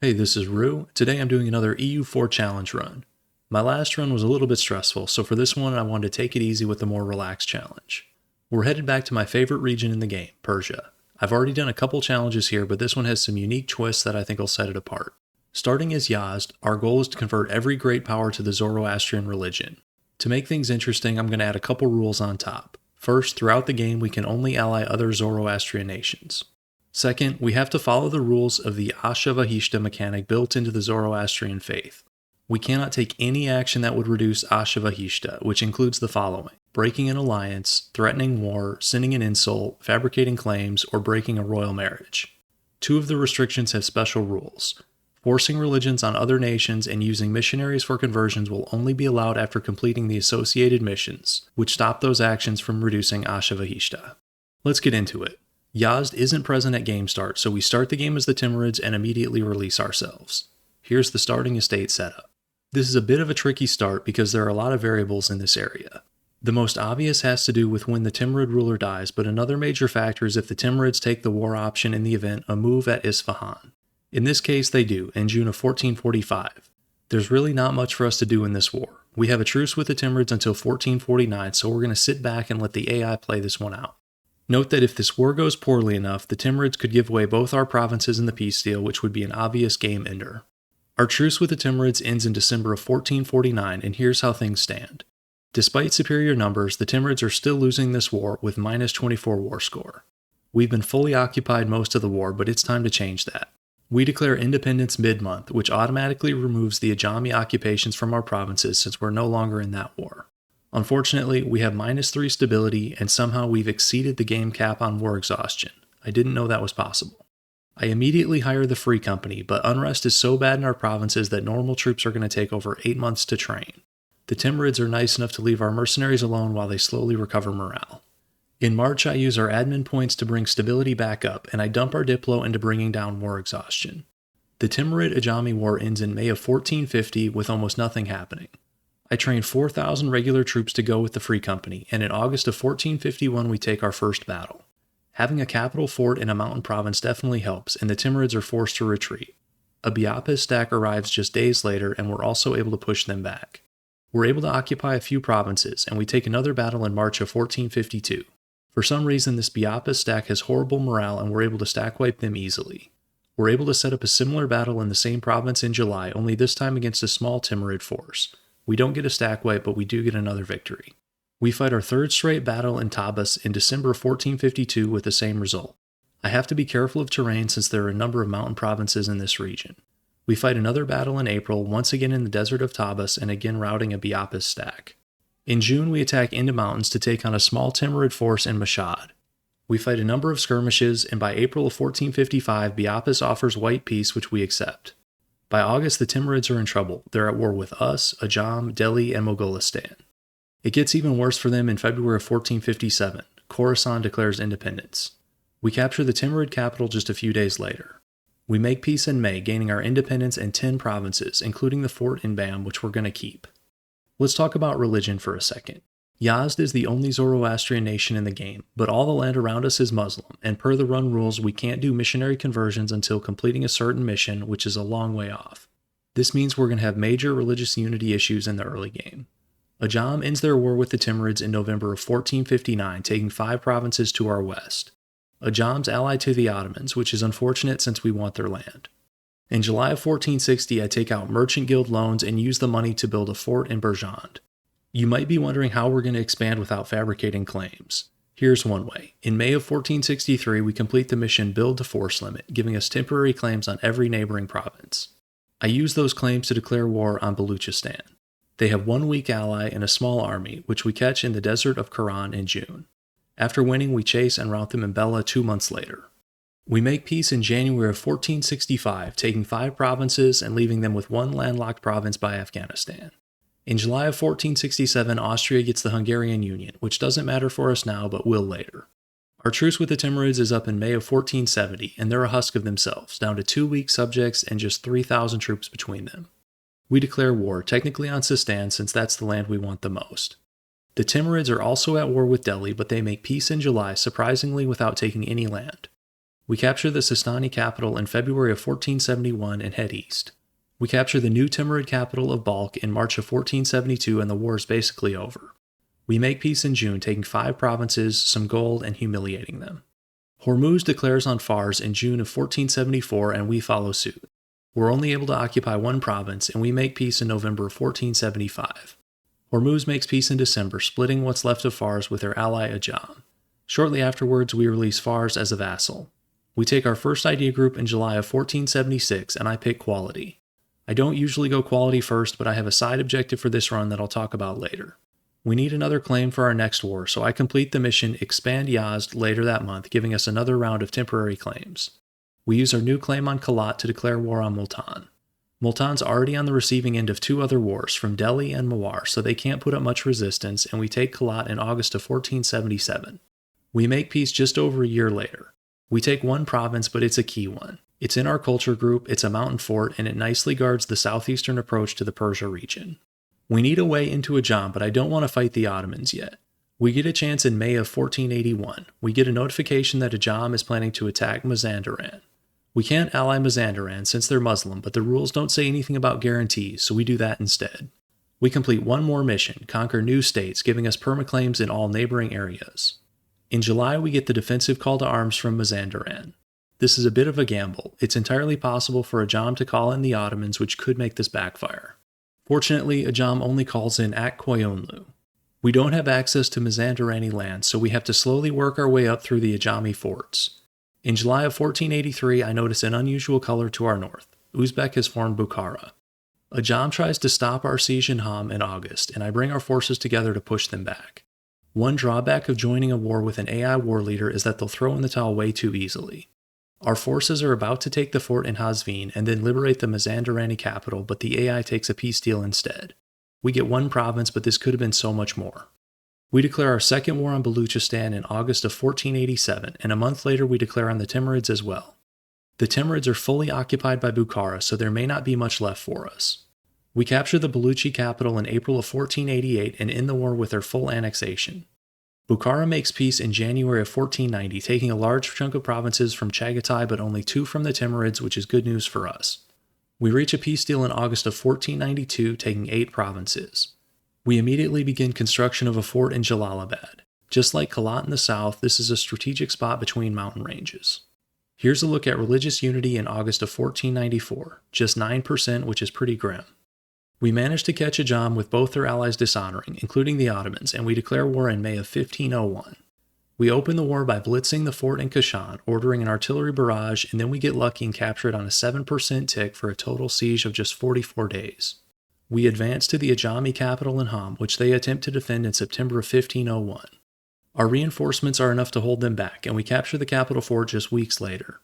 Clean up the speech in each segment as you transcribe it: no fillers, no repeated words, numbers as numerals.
Hey, this is Rue. Today I'm doing another EU4 challenge run. My last run was a little bit stressful, so for this one I wanted to take it easy with a more relaxed challenge. We're headed back to my favorite region in the game, Persia. I've already done a couple challenges here, but this one has some unique twists that I think will set it apart. Starting as Yazd, our goal is to convert every great power to the Zoroastrian religion. To make things interesting, I'm going to add a couple rules on top. First, throughout the game we can only ally other Zoroastrian nations. Second, we have to follow the rules of the Asha Vahishta mechanic built into the Zoroastrian faith. We cannot take any action that would reduce Asha Vahishta, which includes the following: breaking an alliance, threatening war, sending an insult, fabricating claims, or breaking a royal marriage. Two of the restrictions have special rules. Forcing religions on other nations and using missionaries for conversions will only be allowed after completing the associated missions, which stop those actions from reducing Asha Vahishta. Let's get into it. Yazd isn't present at game start, so we start the game as the Timurids and immediately release ourselves. Here's the starting estate setup. This is a bit of a tricky start because there are a lot of variables in this area. The most obvious has to do with when the Timurid ruler dies, but another major factor is if the Timurids take the war option in the event a move at Isfahan. In this case they do, in June of 1445. There's really not much for us to do in this war. We have a truce with the Timurids until 1449, so we're going to sit back and let the AI play this one out. Note that if this war goes poorly enough, the Timurids could give away both our provinces in the peace deal, which would be an obvious game ender. Our truce with the Timurids ends in December of 1449, and here's how things stand. Despite superior numbers, the Timurids are still losing this war with minus 24 war score. We've been fully occupied most of the war, but it's time to change that. We declare independence mid-month, which automatically removes the Ajami occupations from our provinces since we're no longer in that war. Unfortunately, we have minus 3 stability, and somehow we've exceeded the game cap on war exhaustion. I didn't know that was possible. I immediately hire the Free Company, but unrest is so bad in our provinces that normal troops are going to take over 8 months to train. The Timurids are nice enough to leave our mercenaries alone while they slowly recover morale. In March, I use our admin points to bring stability back up, and I dump our Diplo into bringing down war exhaustion. The Timurid-Ajami War ends in May of 1450 with almost nothing happening. I trained 4,000 regular troops to go with the Free Company, and in August of 1451 we take our first battle. Having a capital fort in a mountain province definitely helps, and the Timurids are forced to retreat. A Biapis stack arrives just days later, and we're also able to push them back. We're able to occupy a few provinces, and we take another battle in March of 1452. For some reason, this Biapis stack has horrible morale, and we're able to stack wipe them easily. We're able to set up a similar battle in the same province in July, only this time against a small Timurid force. We don't get a stack wipe, but we do get another victory. We fight our third straight battle in Tabas in December of 1452 with the same result. I have to be careful of terrain since there are a number of mountain provinces in this region. We fight another battle in April, once again in the desert of Tabas and again routing a Biapis stack. In June we attack into mountains to take on a small Timurid force in Mashhad. We fight a number of skirmishes, and by April of 1455 Biapis offers white peace, which we accept. By August, the Timurids are in trouble. They're at war with us, Ajam, Delhi, and Mogolistan. It gets even worse for them in February of 1457. Khorasani declares independence. We capture the Timurid capital just a few days later. We make peace in May, gaining our independence in 10 provinces, including the fort in Bam, which we're going to keep. Let's talk about religion for a second. Yazd is the only Zoroastrian nation in the game, but all the land around us is Muslim, and per the run rules we can't do missionary conversions until completing a certain mission, which is a long way off. This means we're going to have major religious unity issues in the early game. Ajam ends their war with the Timurids in November of 1459, taking 5 provinces to our west. Ajam's allied to the Ottomans, which is unfortunate since we want their land. In July of 1460 I take out merchant guild loans and use the money to build a fort in Berjand. You might be wondering how we're going to expand without fabricating claims. Here's one way. In May of 1463, we complete the mission Build to Force Limit, giving us temporary claims on every neighboring province. I use those claims to declare war on Balochistan. They have one weak ally and a small army, which we catch in the desert of Khorasani in June. After winning, we chase and rout them in Bela 2 months later. We make peace in January of 1465, taking 5 provinces and leaving them with one landlocked province by Afghanistan. In July of 1467, Austria gets the Hungarian Union, which doesn't matter for us now, but will later. Our truce with the Timurids is up in May of 1470, and they're a husk of themselves, down to 2 weak subjects and just 3,000 troops between them. We declare war, technically on Sistani since that's the land we want the most. The Timurids are also at war with Delhi, but they make peace in July, surprisingly without taking any land. We capture the Sistani capital in February of 1471 and head east. We capture the new Timurid capital of Balkh in March of 1472 and the war is basically over. We make peace in June, taking 5 provinces, some gold, and humiliating them. Hormuz declares on Fars in June of 1474 and we follow suit. We're only able to occupy 1 province and we make peace in November of 1475. Hormuz makes peace in December, splitting what's left of Fars with their ally Ajam. Shortly afterwards, we release Fars as a vassal. We take our first idea group in July of 1476 and I pick quality. I don't usually go quality first, but I have a side objective for this run that I'll talk about later. We need another claim for our next war, so I complete the mission Expand Yazd later that month, giving us another round of temporary claims. We use our new claim on Kalat to declare war on Multan. Multan's already on the receiving end of 2 other wars from Delhi and Mewari, so they can't put up much resistance, and we take Kalat in August of 1477. We make peace just over a year later. We take 1 province, but it's a key one. It's in our culture group, it's a mountain fort, and it nicely guards the southeastern approach to the Persia region. We need a way into Ajam, but I don't want to fight the Ottomans yet. We get a chance in May of 1481. We get a notification that Ajam is planning to attack Mazandaran. We can't ally Mazandaran since they're Muslim, but the rules don't say anything about guarantees, so we do that instead. We complete 1 more mission, conquer new states, giving us permaclaims in all neighboring areas. In July, we get the defensive call to arms from Mazandaran. This is a bit of a gamble. It's entirely possible for Ajam to call in the Ottomans, which could make this backfire. Fortunately, Ajam only calls in Ak Koyunlu. We don't have access to Mazandarani land, so we have to slowly work our way up through the Ajami forts. In July of 1483, I notice an unusual color to our north. Uzbek has formed Bukhara. Ajam tries to stop our siege in Ham in August, and I bring our forces together to push them back. One drawback of joining a war with an AI war leader is that they'll throw in the towel way too easily. Our forces are about to take the fort in Hazvin and then liberate the Mazandarani capital, but the AI takes a peace deal instead. We get 1 province, but this could have been so much more. We declare our second war on Balochistan in August of 1487, and a month later we declare on the Timurids as well. The Timurids are fully occupied by Bukhara, so there may not be much left for us. We capture the Balochi capital in April of 1488 and end the war with their full annexation. Bukhara makes peace in January of 1490, taking a large chunk of provinces from Chagatai but only 2 from the Timurids, which is good news for us. We reach a peace deal in August of 1492, taking 8 provinces. We immediately begin construction of a fort in Jalalabad. Just like Kalat in the south, this is a strategic spot between mountain ranges. Here's a look at religious unity in August of 1494, just 9%, which is pretty grim. We managed to catch Ajam with both their allies dishonoring, including the Ottomans, and we declare war in May of 1501. We open the war by blitzing the fort in Kashan, ordering an artillery barrage, and then we get lucky and capture it on a 7% tick for a total siege of just 44 days. We advance to the Ajami capital in Ham, which they attempt to defend in September of 1501. Our reinforcements are enough to hold them back, and we capture the capital fort just weeks later.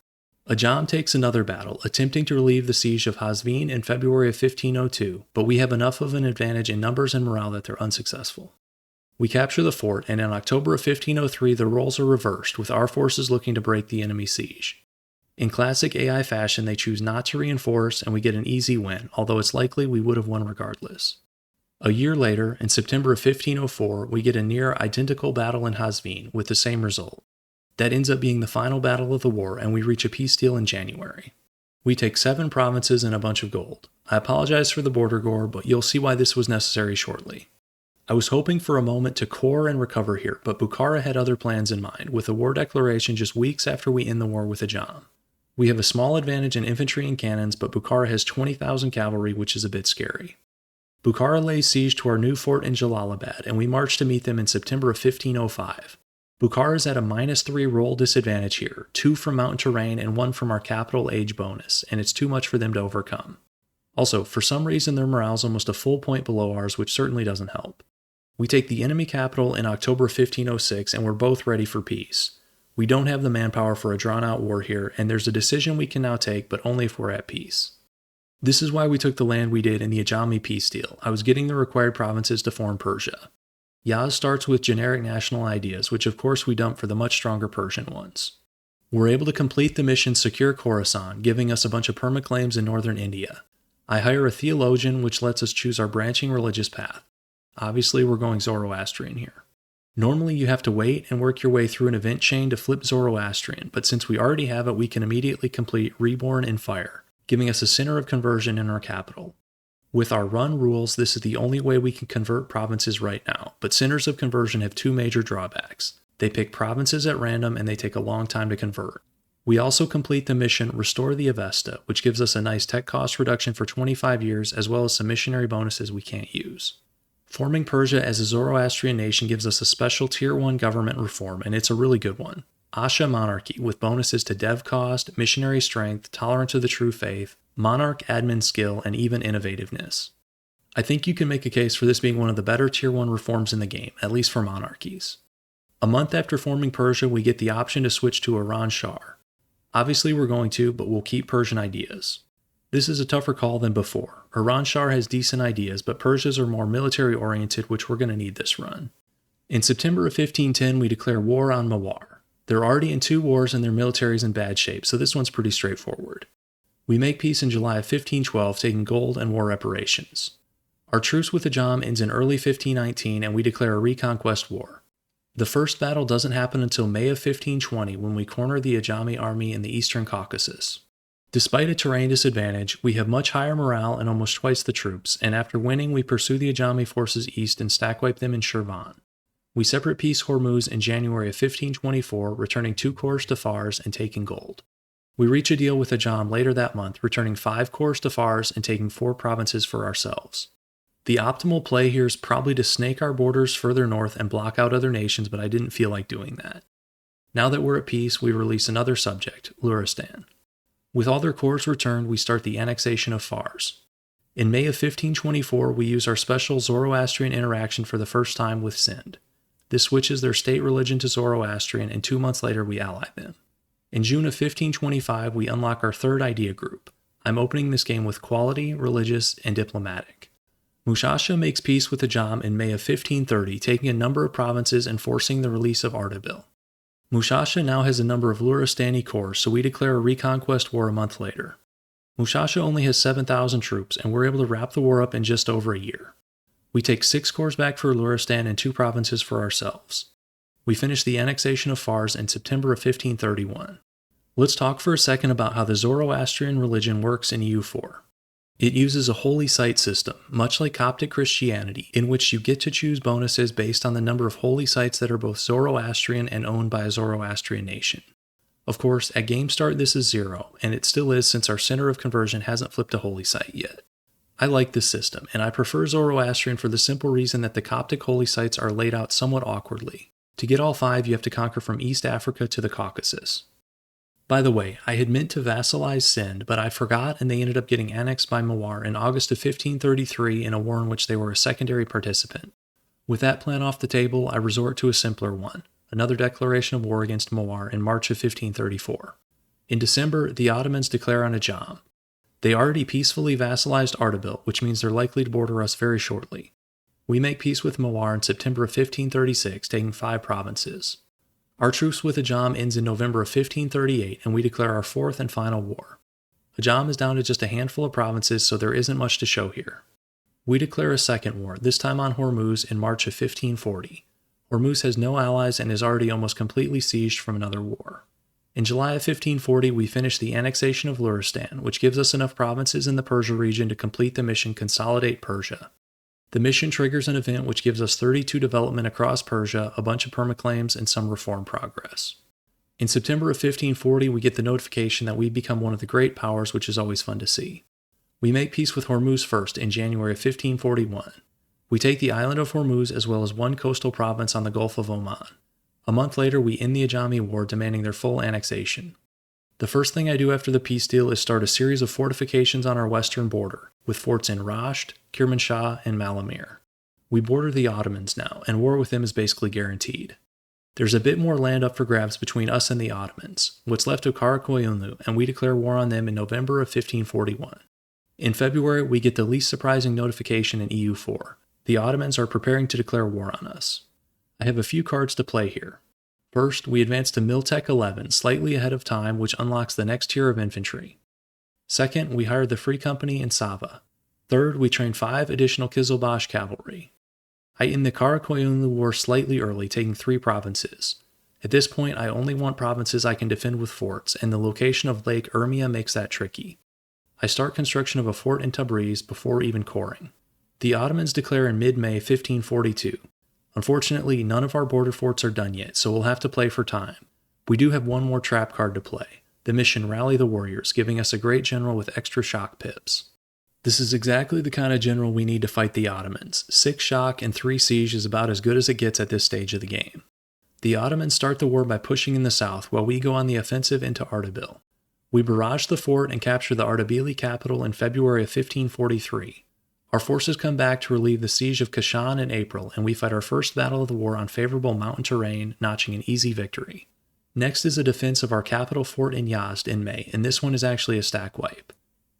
Ajam takes another battle, attempting to relieve the siege of Hazvin in February of 1502, but we have enough of an advantage in numbers and morale that they're unsuccessful. We capture the fort, and in October of 1503 the roles are reversed, with our forces looking to break the enemy siege. In classic AI fashion, they choose not to reinforce, and we get an easy win, although it's likely we would have won regardless. A year later, in September of 1504, we get a near-identical battle in Hazvin, with the same result. That ends up being the final battle of the war, and we reach a peace deal in January. We take 7 provinces and a bunch of gold. I apologize for the border gore, but you'll see why this was necessary shortly. I was hoping for a moment to core and recover here, but Bukhara had other plans in mind, with a war declaration just weeks after we end the war with Ajam. We have a small advantage in infantry and cannons, but Bukhara has 20,000 cavalry, which is a bit scary. Bukhara lays siege to our new fort in Jalalabad, and we march to meet them in September of 1505. Bukhara is at a -3 roll disadvantage here, 2 from mountain terrain and 1 from our capital age bonus, and it's too much for them to overcome. Also, for some reason their morale's almost a full point below ours, which certainly doesn't help. We take the enemy capital in October 1506, and we're both ready for peace. We don't have the manpower for a drawn-out war here, and there's a decision we can now take, but only if we're at peace. This is why we took the land we did in the Ajami peace deal. I was getting the required provinces to form Persia. Yazd starts with generic national ideas, which of course we dump for the much stronger Persian ones. We're able to complete the mission Secure Khorasan, giving us a bunch of permaclaims in northern India. I hire a theologian, which lets us choose our branching religious path. Obviously we're going Zoroastrian here. Normally you have to wait and work your way through an event chain to flip Zoroastrian, but since we already have it, we can immediately complete Reborn in Fire, giving us a center of conversion in our capital. With our run rules, this is the only way we can convert provinces right now, but centers of conversion have two major drawbacks. They pick provinces at random and they take a long time to convert. We also complete the mission Restore the Avesta, which gives us a nice tech cost reduction for 25 years as well as some missionary bonuses we can't use. Forming Persia as a Zoroastrian nation gives us a special Tier 1 government reform, and it's a really good one. Asha Monarchy, with bonuses to dev cost, missionary strength, tolerance of the true faith, monarch admin skill, and even innovativeness. I think you can make a case for this being one of the better Tier 1 reforms in the game, at least for monarchies. A month after forming Persia, we get the option to switch to Iran Shar. Obviously we're going to, but we'll keep Persian ideas. This is a tougher call than before. Iran Shar has decent ideas, but Persia's are more military oriented, which we're going to need this run. In September of 1510, we declare war on Mewari. They're already in 2 wars and their military's in bad shape, so this one's pretty straightforward. We make peace in July of 1512, taking gold and war reparations. Our truce with Ajami ends in early 1519, and we declare a reconquest war. The first battle doesn't happen until May of 1520, when we corner the Ajami army in the eastern Caucasus. Despite a terrain disadvantage, we have much higher morale and almost twice the troops, and after winning we pursue the Ajami forces east and stack wipe them in Shirvan. We separate peace Hormuz in January of 1524, returning 2 cores to Fars and taking gold. We reach a deal with Ajam later that month, returning 5 cores to Fars and taking 4 provinces for ourselves. The optimal play here is probably to snake our borders further north and block out other nations, but I didn't feel like doing that. Now that we're at peace, we release another subject, Luristan. With all their cores returned, we start the annexation of Fars. In May of 1524, we use our special Zoroastrian interaction for the first time with Sind. This switches their state religion to Zoroastrian, and 2 months later we ally them. In June of 1525, we unlock our third idea group. I'm opening this game with quality, religious, and diplomatic. Mushashan makes peace with Ajam in May of 1530, taking a number of provinces and forcing the release of Ardabil. Mushashan now has a number of Luristani cores, so we declare a reconquest war a month later. Mushashan only has 7,000 troops, and we're able to wrap the war up in just over a year. We take 6 cores back for Luristan and 2 provinces for ourselves. We finish the annexation of Fars in September of 1531. Let's talk for a second about how the Zoroastrian religion works in EU4. It uses a holy site system, much like Coptic Christianity, in which you get to choose bonuses based on the number of holy sites that are both Zoroastrian and owned by a Zoroastrian nation. Of course, at game start this is 0, and it still is since our center of conversion hasn't flipped a holy site yet. I like this system, and I prefer Zoroastrian for the simple reason that the Coptic holy sites are laid out somewhat awkwardly. To get all 5, you have to conquer from East Africa to the Caucasus. By the way, I had meant to vassalize Sind, but I forgot and they ended up getting annexed by Mewari in August of 1533 in a war in which they were a secondary participant. With that plan off the table, I resort to a simpler one, another declaration of war against Mewari in March of 1534. In December, the Ottomans declare on Ajam. They already peacefully vassalized Ardabil, which means they're likely to border us very shortly. We make peace with Mewari in September of 1536, taking 5 provinces. Our truce with Ajam ends in November of 1538, and we declare our 4th and final war. Ajam is down to just a handful of provinces, so there isn't much to show here. We declare a second war, this time on Hormuz in March of 1540. Hormuz has no allies and is already almost completely sieged from another war. In July of 1540, we finish the annexation of Luristan, which gives us enough provinces in the Persia region to complete the mission Consolidate Persia. The mission triggers an event which gives us 32 development across Persia, a bunch of permaclaims, and some reform progress. In September of 1540, we get the notification that we become one of the great powers, which is always fun to see. We make peace with Hormuz first in January of 1541. We take the island of Hormuz as well as 1 coastal province on the Gulf of Oman. A month later, we end the Ajami War, demanding their full annexation. The first thing I do after the peace deal is start a series of fortifications on our western border, with forts in Rasht, Kermanshah, and Malamir. We border the Ottomans now, and war with them is basically guaranteed. There's a bit more land up for grabs between us and the Ottomans, what's left of Karakoyunlu, and we declare war on them in November of 1541. In February, we get the least surprising notification in EU4. The Ottomans are preparing to declare war on us. I have a few cards to play here. First, we advance to Miltech 11, slightly ahead of time, which unlocks the next tier of infantry. Second, we hire the Free Company in Sava. Third, we train 5 additional Kizilbash cavalry. I end the Karakoyunlu War slightly early, taking 3 provinces. At this point, I only want provinces I can defend with forts, and the location of Lake Urmia makes that tricky. I start construction of a fort in Tabriz before even coring. The Ottomans declare in mid-May 1542. Unfortunately, none of our border forts are done yet, so we'll have to play for time. We do have one more trap card to play, the mission Rally the Warriors, giving us a great general with extra shock pips. This is exactly the kind of general we need to fight the Ottomans. 6 shock and 3 siege is about as good as it gets at this stage of the game. The Ottomans start the war by pushing in the south while we go on the offensive into Ardabil. We barrage the fort and capture the Ardabili capital in February of 1543. Our forces come back to relieve the siege of Kashan in April, and we fight our first battle of the war on favorable mountain terrain, notching an easy victory. Next is a defense of our capital fort in Yazd in May, and this one is actually a stack wipe.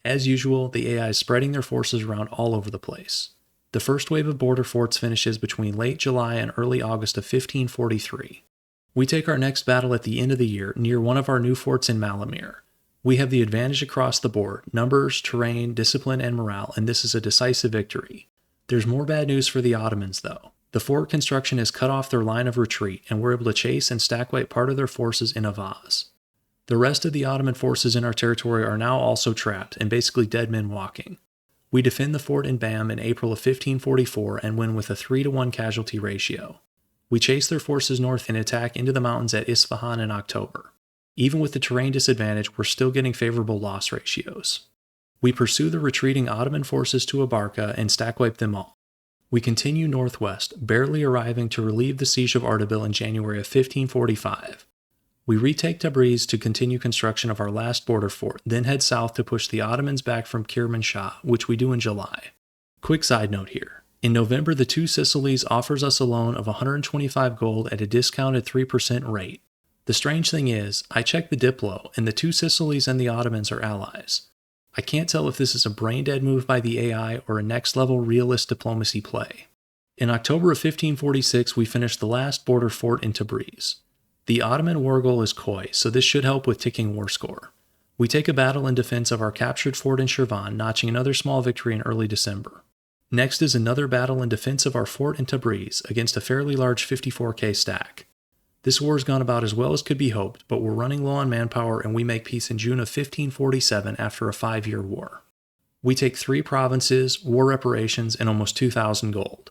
As usual, the AI is spreading their forces around all over the place. The first wave of border forts finishes between late July and early August of 1543. We take our next battle at the end of the year near one of our new forts in Malamir. We have the advantage across the board, numbers, terrain, discipline, and morale, and this is a decisive victory. There's more bad news for the Ottomans, though. The fort construction has cut off their line of retreat, and we're able to chase and stack wipe part of their forces in Avaz. The rest of the Ottoman forces in our territory are now also trapped, and basically dead men walking. We defend the fort in Bam in April of 1544 and win with a 3-to-1 casualty ratio. We chase their forces north and attack into the mountains at Isfahan in October. Even with the terrain disadvantage, we're still getting favorable loss ratios. We pursue the retreating Ottoman forces to Abarca and stack wipe them all. We continue northwest, barely arriving to relieve the siege of Ardabil in January of 1545. We retake Tabriz to continue construction of our last border fort, then head south to push the Ottomans back from Kermanshah, which we do in July. Quick side note here. In November, the Two Sicilies offers us a loan of 125 gold at a discounted 3% rate. The strange thing is, I checked the Diplo, and the Two Sicilies and the Ottomans are allies. I can't tell if this is a brain-dead move by the AI or a next-level realist diplomacy play. In October of 1546, we finished the last border fort in Tabriz. The Ottoman war goal is Khoi, so this should help with ticking war score. We take a battle in defense of our captured fort in Shirvan, notching another small victory in early December. Next is another battle in defense of our fort in Tabriz against a fairly large 54k stack. This war's gone about as well as could be hoped, but we're running low on manpower and we make peace in June of 1547 after a 5-year war. We take 3 provinces, war reparations, and almost 2,000 gold.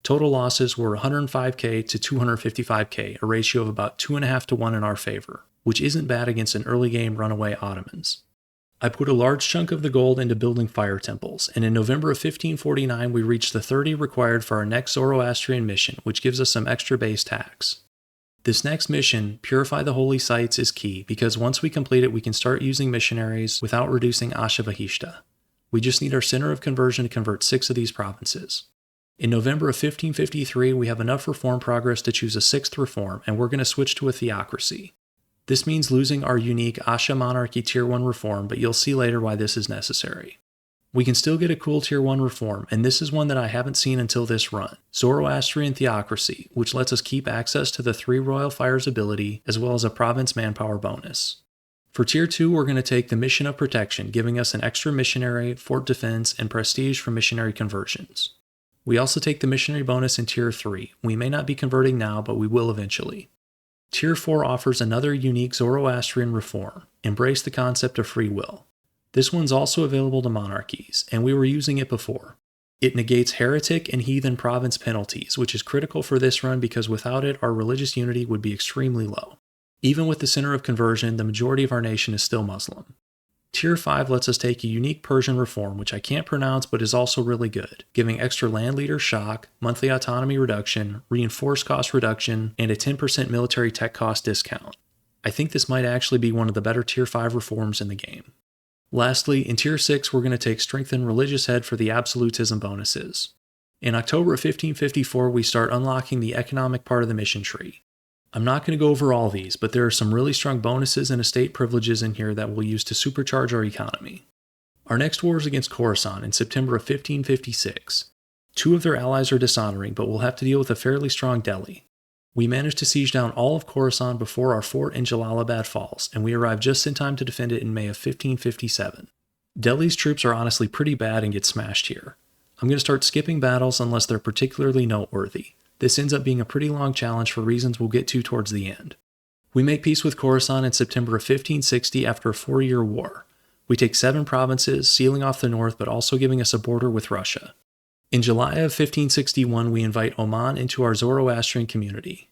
Total losses were 105k to 255k, a ratio of about 2.5 to 1 in our favor, which isn't bad against an early game runaway Ottomans. I put a large chunk of the gold into building fire temples, and in November of 1549 we reached the 30 required for our next Zoroastrian mission, which gives us some extra base tax. This next mission, Purify the Holy Sites, is key because once we complete it we can start using missionaries without reducing Asha Vahishta. We just need our center of conversion to convert 6 of these provinces. In November of 1553 we have enough reform progress to choose a 6th reform, and we're going to switch to a theocracy. This means losing our unique Asha monarchy tier 1 reform, but you'll see later why this is necessary. We can still get a cool tier 1 reform, and this is one that I haven't seen until this run, Zoroastrian theocracy, which lets us keep access to the 3 royal fires ability as well as a province manpower bonus. For tier 2 we're going to take the mission of protection, giving us an extra missionary, fort defense, and prestige for missionary conversions. We also take the missionary bonus in tier 3. We may not be converting now, but we will eventually. Tier 4 offers another unique Zoroastrian reform, embrace the concept of free will. This one's also available to monarchies, and we were using it before. It negates heretic and heathen province penalties, which is critical for this run because without it our religious unity would be extremely low. Even with the center of conversion, the majority of our nation is still Muslim. Tier 5 lets us take a unique Persian reform, which I can't pronounce but is also really good, giving extra land leader shock, monthly autonomy reduction, reinforced cost reduction, and a 10% military tech cost discount. I think this might actually be one of the better tier 5 reforms in the game. Lastly, in tier 6 we're going to take strengthen religious head for the absolutism bonuses. In October of 1554 we start unlocking the economic part of the mission tree. I'm not going to go over all these, but there are some really strong bonuses and estate privileges in here that we'll use to supercharge our economy. Our next war is against Khorasani in September of 1556. 2 of their allies are dishonoring, but we'll have to deal with a fairly strong Delhi. We managed to siege down all of Khorasani before our fort in Jalalabad falls, and we arrived just in time to defend it in May of 1557. Delhi's troops are honestly pretty bad and get smashed here. I'm going to start skipping battles unless they're particularly noteworthy. This ends up being a pretty long challenge for reasons we'll get to towards the end. We make peace with Khorasan in September of 1560 after a 4-year war. We take 7 provinces, sealing off the north but also giving us a border with Russia. In July of 1561, we invite Oman into our Zoroastrian community.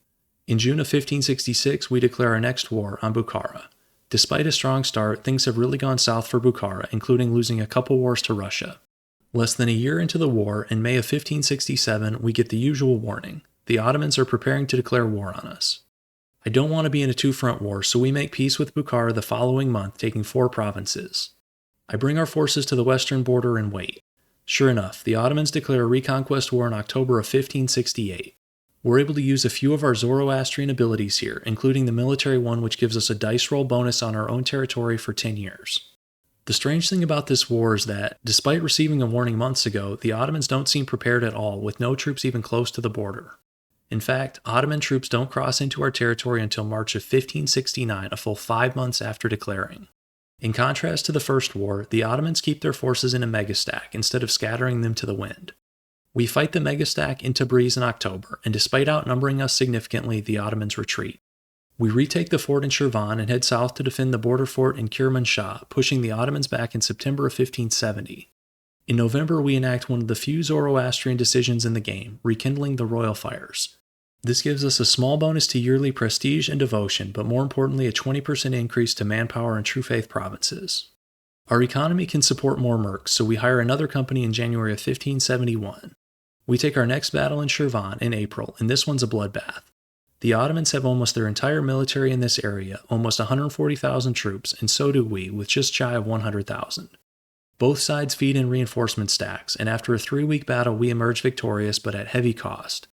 In June of 1566, we declare our next war on Bukhara. Despite a strong start, things have really gone south for Bukhara, including losing a couple wars to Russia. Less than a year into the war, in May of 1567, we get the usual warning. The Ottomans are preparing to declare war on us. I don't want to be in a two-front war, so we make peace with Bukhara the following month, taking 4 provinces. I bring our forces to the western border and wait. Sure enough, the Ottomans declare a reconquest war in October of 1568. We're able to use a few of our Zoroastrian abilities here, including the military one which gives us a dice roll bonus on our own territory for 10 years. The strange thing about this war is that, despite receiving a warning months ago, the Ottomans don't seem prepared at all, with no troops even close to the border. In fact, Ottoman troops don't cross into our territory until March of 1569, a full 5 months after declaring. In contrast to the First War, the Ottomans keep their forces in a megastack instead of scattering them to the wind. We fight the megastack in Tabriz in October, and despite outnumbering us significantly, the Ottomans retreat. We retake the fort in Shirvan and head south to defend the border fort in Kermanshah, pushing the Ottomans back in September of 1570. In November, we enact one of the few Zoroastrian decisions in the game, rekindling the royal fires. This gives us a small bonus to yearly prestige and devotion, but more importantly a 20% increase to manpower in True Faith provinces. Our economy can support more mercs, so we hire another company in January of 1571. We take our next battle in Shirvan in April, and this one's a bloodbath. The Ottomans have almost their entire military in this area, almost 140,000 troops, and so do we, with just shy of 100,000. Both sides feed in reinforcement stacks, and after a 3-week battle we emerge victorious but at heavy cost.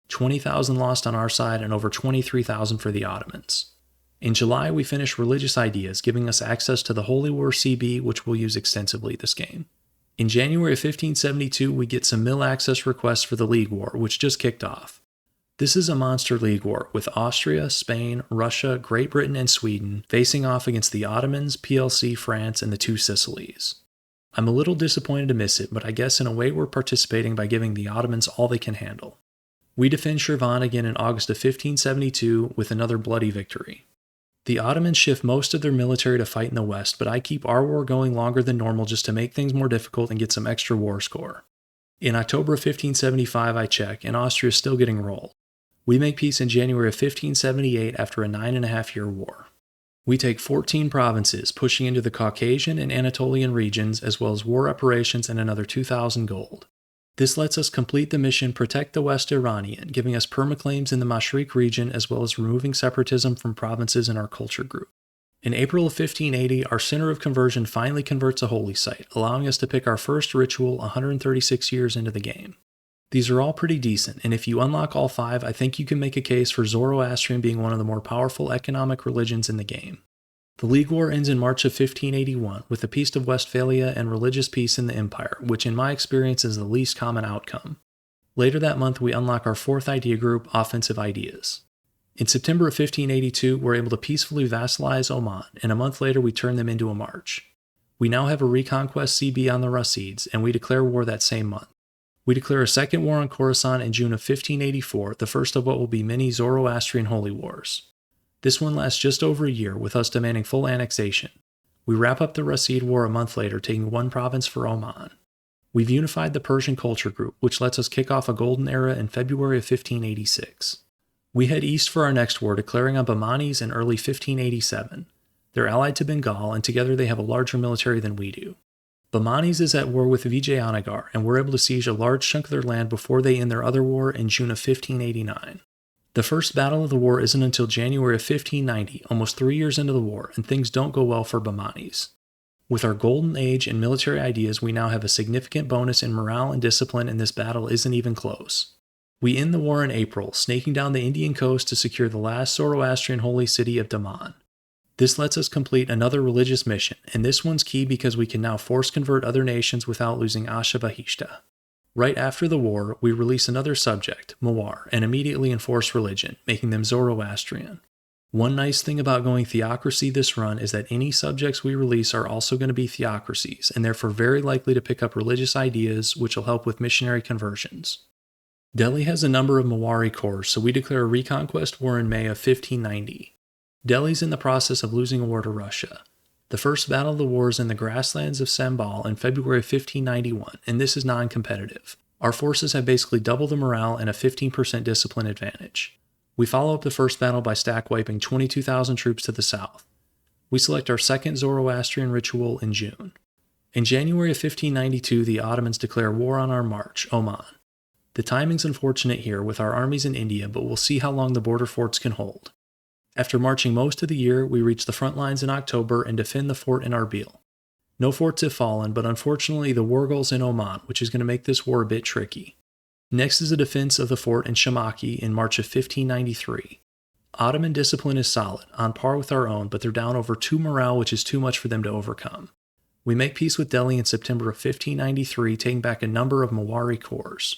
20,000 lost on our side and over 23,000 for the Ottomans. In July we finish Religious Ideas, giving us access to the Holy War CB, which we'll use extensively this game. In January of 1572 we get some mill access requests for the League War, which just kicked off. This is a monster League War, with Austria, Spain, Russia, Great Britain, and Sweden facing off against the Ottomans, PLC, France, and the 2 Sicilies. I'm a little disappointed to miss it, but I guess in a way we're participating by giving the Ottomans all they can handle. We defend Shirvan again in August of 1572 with another bloody victory. The Ottomans shift most of their military to fight in the west, but I keep our war going longer than normal just to make things more difficult and get some extra war score. In October of 1575 I check, and Austria is still getting rolled. We make peace in January of 1578 after a 9.5-year war. We take 14 provinces, pushing into the Caucasian and Anatolian regions, as well as war reparations and another 2,000 gold. This lets us complete the mission Protect the West Iranian, giving us permaclaims in the Mashriq region as well as removing separatism from provinces in our culture group. In April of 1580, our Center of Conversion finally converts a holy site, allowing us to pick our first ritual 136 years into the game. These are all pretty decent, and if you unlock all 5, I think you can make a case for Zoroastrian being one of the more powerful economic religions in the game. The League War ends in March of 1581 with the Peace of Westphalia and religious peace in the Empire, which in my experience is the least common outcome. Later that month we unlock our 4th idea group, Offensive Ideas. In September of 1582 we're able to peacefully vassalize Oman, and a month later we turn them into a march. We now have a reconquest CB on the Rassids, and we declare war that same month. We declare a second war on Khorasan in June of 1584, the first of what will be many Zoroastrian holy wars. This one lasts just over a year, with us demanding full annexation. We wrap up the Rassid War a month later, taking 1 province for Oman. We've unified the Persian culture group, which lets us kick off a golden era in February of 1586. We head east for our next war, declaring on Bahmanis in early 1587. They're allied to Bengal, and together they have a larger military than we do. Bahmanis is at war with Vijayanagari, and we're able to siege a large chunk of their land before they end their other war in June of 1589. The first battle of the war isn't until January of 1590, almost 3 years into the war, and things don't go well for Bahmanis. With our golden age and military ideas, we now have a significant bonus in morale and discipline, and this battle isn't even close. We end the war in April, snaking down the Indian coast to secure the last Zoroastrian holy city of Daman. This lets us complete another religious mission, and this one's key because we can now force convert other nations without losing Asha Vahishta. Right after the war, we release another subject, Mewari, and immediately enforce religion, making them Zoroastrian. One nice thing about going theocracy this run is that any subjects we release are also going to be theocracies, and therefore very likely to pick up religious ideas, which will help with missionary conversions. Delhi has a number of Mewari corps, so we declare a reconquest war in May of 1590. Delhi's in the process of losing a war to Russia. The first battle of the war is in the grasslands of Sambal in February of 1591, and this is non-competitive. Our forces have basically double the morale and a 15% discipline advantage. We follow up the first battle by stack wiping 22,000 troops to the south. We select our second Zoroastrian ritual in June. In January of 1592, the Ottomans declare war on our march, Oman. The timing's unfortunate here with our armies in India, but we'll see how long the border forts can hold. After marching most of the year, we reach the front lines in October and defend the fort in Arbil. No forts have fallen, but unfortunately the war goal's in Oman, which is going to make this war a bit tricky. Next is the defense of the fort in Shamaki in March of 1593. Ottoman discipline is solid, on par with our own, but they're down over 2 morale, which is too much for them to overcome. We make peace with Delhi in September of 1593, taking back a number of Mewari corps.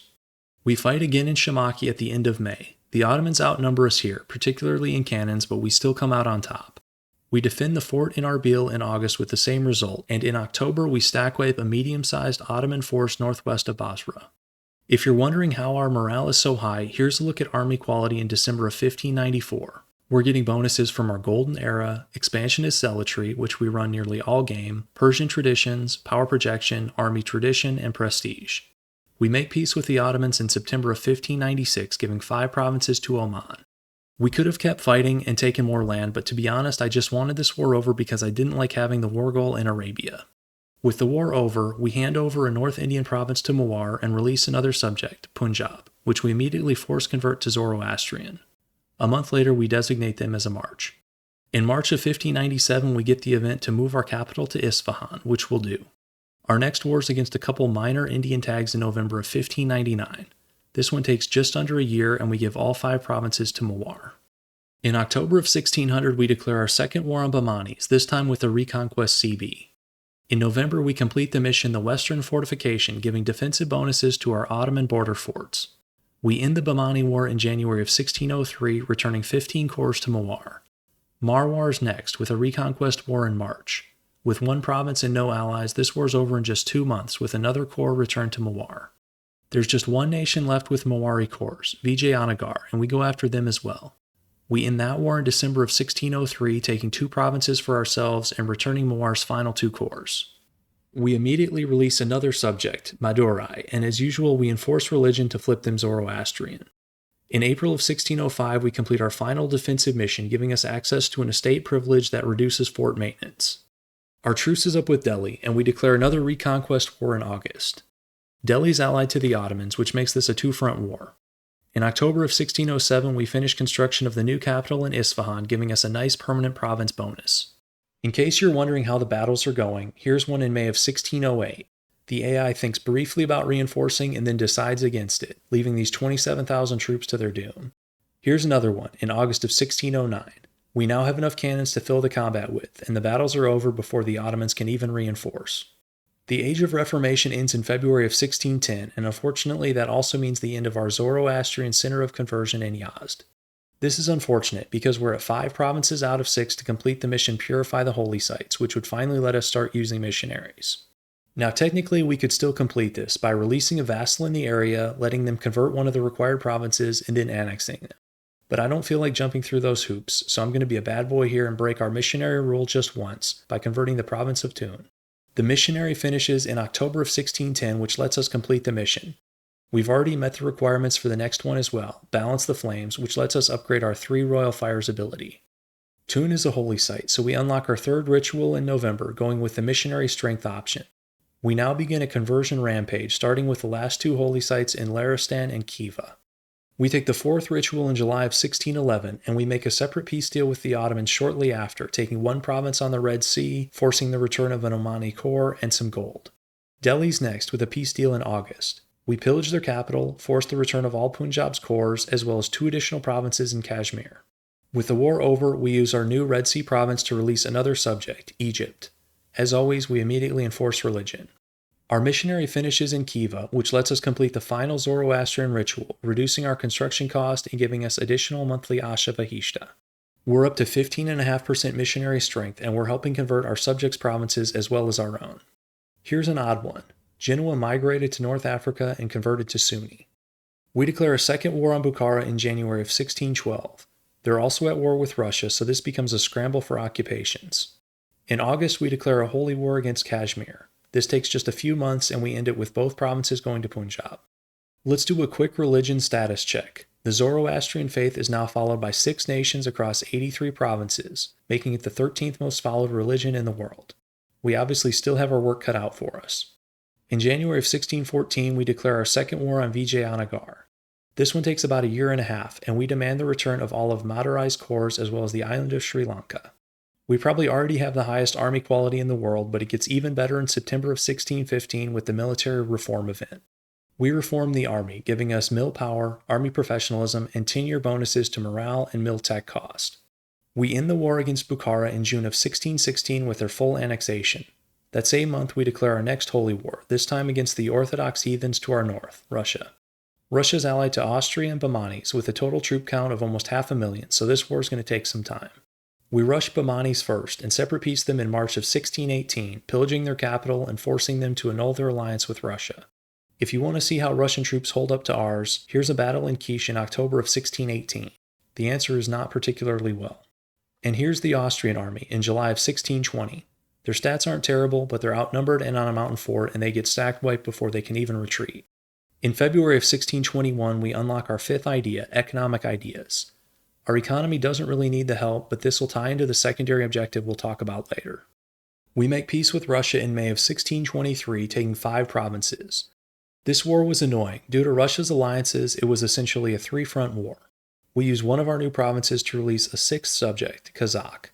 We fight again in Shamaki at the end of May. The Ottomans outnumber us here, particularly in cannons, but we still come out on top. We defend the fort in Arbil in August with the same result, and in October we stack wipe a medium-sized Ottoman force northwest of Basra. If you're wondering how our morale is so high, here's a look at army quality in December of 1594. We're getting bonuses from our Golden Era, Expansionist Zealotry, which we run nearly all game, Persian Traditions, Power Projection, Army Tradition, and Prestige. We make peace with the Ottomans in September of 1596, giving 5 provinces to Oman. We could have kept fighting and taken more land, but to be honest, I just wanted this war over because I didn't like having the war goal in Arabia. With the war over, we hand over a North Indian province to Mewar and release another subject, Punjab, which we immediately force convert to Zoroastrian. A month later, we designate them as a march. In March of 1597, we get the event to move our capital to Isfahan, which we'll do. Our next war is against a couple minor Indian tags in November of 1599. This one takes just under a year, and we give all 5 provinces to Mewar. In October of 1600, we declare our second war on Bahmanis, this time with the Reconquest CB. In November, we complete the mission The Western Fortification, giving defensive bonuses to our Ottoman border forts. We end the Bahmani War in January of 1603, returning 15 corps to Mewar. Marwar is next, with a Reconquest War in March. With 1 province and no allies, this war's over in just 2 months, with another corps returned to Mewar. There's just one nation left with Mewari corps, Vijayanagari, and we go after them as well. We end that war in December of 1603, taking 2 provinces for ourselves and returning Mewar's final 2 corps. We immediately release another subject, Madurai, and as usual we enforce religion to flip them Zoroastrian. In April of 1605, we complete our final defensive mission, giving us access to an estate privilege that reduces fort maintenance. Our truce is up with Delhi, and we declare another Reconquest War in August. Delhi's allied to the Ottomans, which makes this a 2-front war. In October of 1607, we finish construction of the new capital in Isfahan, giving us a nice permanent province bonus. In case you're wondering how the battles are going, here's one in May of 1608. The AI thinks briefly about reinforcing and then decides against it, leaving these 27,000 troops to their doom. Here's another one, in August of 1609. We now have enough cannons to fill the combat with, and the battles are over before the Ottomans can even reinforce. The Age of Reformation ends in February of 1610, and unfortunately that also means the end of our Zoroastrian center of conversion in Yazd. This is unfortunate because we're at 5 provinces out of 6 to complete the mission Purify the Holy Sites, which would finally let us start using missionaries. Now technically we could still complete this by releasing a vassal in the area, letting them convert one of the required provinces, and then annexing them. But I don't feel like jumping through those hoops, so I'm going to be a bad boy here and break our missionary rule just once by converting the province of Tun. The missionary finishes in October of 1610, which lets us complete the mission. We've already met the requirements for the next one as well, Balance the Flames, which lets us upgrade our 3 Royal Fires ability. Tun is a holy site, so we unlock our 3rd ritual in November, going with the missionary strength option. We now begin a conversion rampage, starting with the last 2 holy sites in Laristan and Khiva. We take the 4th ritual in July of 1611, and we make a separate peace deal with the Ottomans shortly after, taking 1 province on the Red Sea, forcing the return of an Omani corps, and some gold. Delhi's next with a peace deal in August. We pillage their capital, force the return of all Punjab's corps, as well as 2 additional provinces in Kashmir. With the war over, we use our new Red Sea province to release another subject, Egypt. As always, we immediately enforce religion. Our missionary finishes in Khiva, which lets us complete the final Zoroastrian ritual, reducing our construction cost and giving us additional monthly Asha Vahishta. We're up to 15.5% missionary strength, and we're helping convert our subjects' provinces as well as our own. Here's an odd one. Genoa migrated to North Africa and converted to Sunni. We declare a second war on Bukhara in January of 1612. They're also at war with Russia, so this becomes a scramble for occupations. In August, we declare a holy war against Kashmir. This takes just a few months, and we end it with both provinces going to Punjab. Let's do a quick religion status check. The Zoroastrian faith is now followed by 6 nations across 83 provinces, making it the 13th most followed religion in the world. We obviously still have our work cut out for us. In January of 1614, we declare our second war on Vijayanagari. This one takes about a year and a half, and we demand the return of all of Madurai's corps as well as the island of Sri Lanka. We probably already have the highest army quality in the world, but it gets even better in September of 1615 with the military reform event. We reform the army, giving us mil power, army professionalism, and 10-year bonuses to morale and mil tech cost. We end the war against Bukhara in June of 1616 with their full annexation. That same month, we declare our next holy war, this time against the Orthodox heathens to our north, Russia. Russia's allied to Austria and Bahmanis with a total troop count of almost 500,000, so this war is going to take some time. We rush Bahmanis first and separate piece them in March of 1618, pillaging their capital and forcing them to annul their alliance with Russia. If you want to see how Russian troops hold up to ours, here's a battle in Kish in October of 1618. The answer is not particularly well. And here's the Austrian army in July of 1620. Their stats aren't terrible, but they're outnumbered and on a mountain fort, and they get stack wiped before they can even retreat. In February of 1621, we unlock our 5th idea, economic ideas. Our economy doesn't really need the help, but this will tie into the secondary objective we'll talk about later. We make peace with Russia in May of 1623, taking 5 provinces. This war was annoying. Due to Russia's alliances, it was essentially a 3-front war. We use one of our new provinces to release a 6th subject, Kazakh.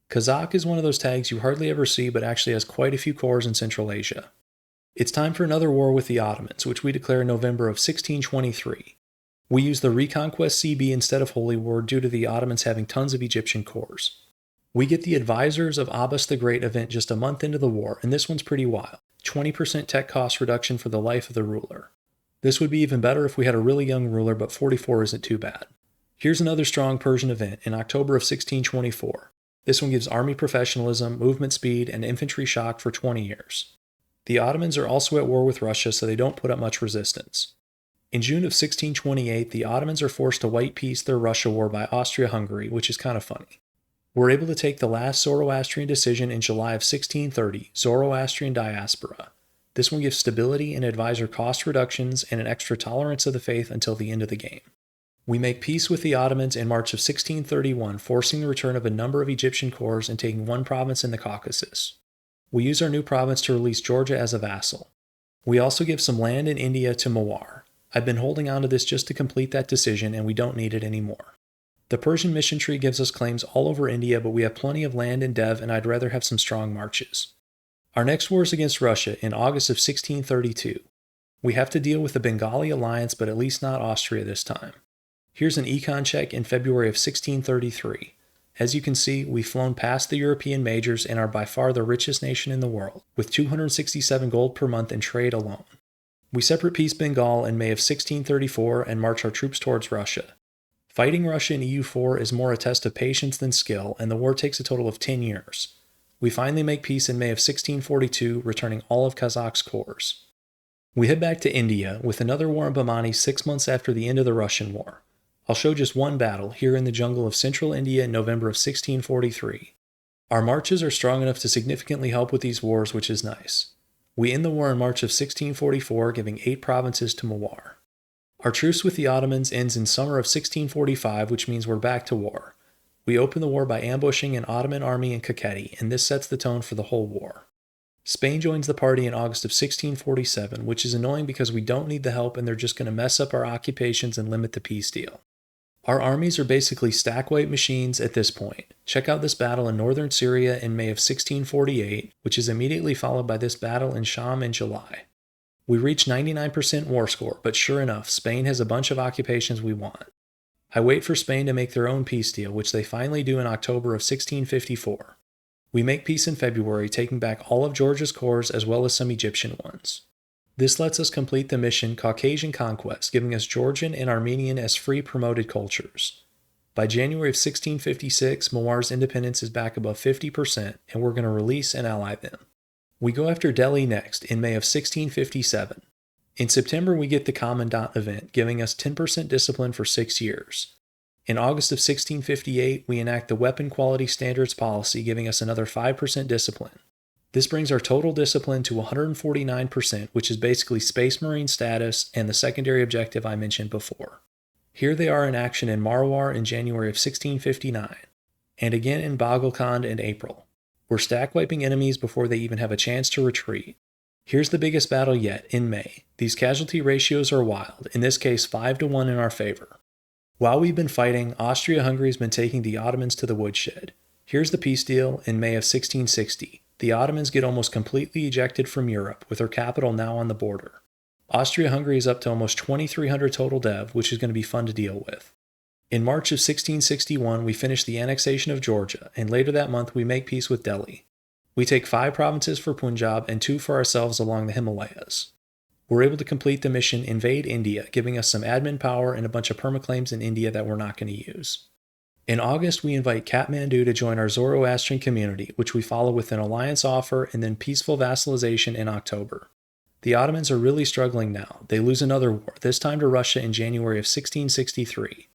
Kazakh is one of those tags you hardly ever see, but actually has quite a few cores in Central Asia. It's time for another war with the Ottomans, which we declare in November of 1623. We use the Reconquest CB instead of Holy War due to the Ottomans having tons of Egyptian cores. We get the Advisors of Abbas the Great event just a month into the war, and this one's pretty wild. 20% tech cost reduction for the life of the ruler. This would be even better if we had a really young ruler, but 44 isn't too bad. Here's another strong Persian event in October of 1624. This one gives army professionalism, movement speed, and infantry shock for 20 years. The Ottomans are also at war with Russia, so they don't put up much resistance. In June of 1628, the Ottomans are forced to white peace their Russia war by Austria-Hungary, which is kind of funny. We're able to take the last Zoroastrian decision in July of 1630, Zoroastrian diaspora. This one gives stability and advisor cost reductions and an extra tolerance of the faith until the end of the game. We make peace with the Ottomans in March of 1631, forcing the return of a number of Egyptian cores and taking one province in the Caucasus. We use our new province to release Georgia as a vassal. We also give some land in India to Mewari. I've been holding on to this just to complete that decision, and we don't need it anymore. The Persian mission tree gives us claims all over India, but we have plenty of land in Dev, and I'd rather have some strong marches. Our next war is against Russia in August of 1632. We have to deal with the Bengali alliance, but at least not Austria this time. Here's an econ check in February of 1633. As you can see, we've flown past the European majors and are by far the richest nation in the world, with 267 gold per month in trade alone. We separate peace Bengal in May of 1634 and march our troops towards Russia. Fighting Russia in EU4 is more a test of patience than skill, and the war takes a total of 10 years. We finally make peace in May of 1642, returning all of Kazakh's cores. We head back to India with another war in Bahmani 6 months after the end of the Russian War. I'll show just one battle here in the jungle of central India in November of 1643. Our marches are strong enough to significantly help with these wars, which is nice. We end the war in March of 1644, giving 8 provinces to Mewari. Our truce with the Ottomans ends in summer of 1645, which means we're back to war. We open the war by ambushing an Ottoman army in Kakheti, and this sets the tone for the whole war. Spain joins the party in August of 1647, which is annoying because we don't need the help and they're just going to mess up our occupations and limit the peace deal. Our armies are basically stack wipe machines at this point. Check out this battle in northern Syria in May of 1648, which is immediately followed by this battle in Sham in July. We reach 99% war score, but sure enough, Spain has a bunch of occupations we want. I wait for Spain to make their own peace deal, which they finally do in October of 1654. We make peace in February, taking back all of Georgia's cores as well as some Egyptian ones. This lets us complete the mission Caucasian Conquest, giving us Georgian and Armenian as free promoted cultures. By January of 1656, Mewar's independence is back above 50%, and we're going to release and ally them. We go after Delhi next in May of 1657. In September, we get the Commandant event, giving us 10% discipline for 6 years. In August of 1658, we enact the Weapon Quality Standards policy, giving us another 5% discipline. This brings our total discipline to 149%, which is basically Space Marine status and the secondary objective I mentioned before. Here they are in action in Marwar in January of 1659, and again in Baghilkhand in April. We're stack wiping enemies before they even have a chance to retreat. Here's the biggest battle yet, in May. These casualty ratios are wild, in this case 5-1 in our favor. While we've been fighting, Austria-Hungary has been taking the Ottomans to the woodshed. Here's the peace deal in May of 1660. The Ottomans get almost completely ejected from Europe, with their capital now on the border. Austria-Hungary is up to almost 2,300 total dev, which is going to be fun to deal with. In March of 1661, we finish the annexation of Georgia, and later that month we make peace with Delhi. We take 5 provinces for Punjab and 2 for ourselves along the Himalayas. We're able to complete the mission Invade India, giving us some admin power and a bunch of permaclaims in India that we're not going to use. In August, we invite Kathmandu to join our Zoroastrian community, which we follow with an alliance offer and then peaceful vassalization in October. The Ottomans are really struggling now. They lose another war, this time to Russia in January of 1663.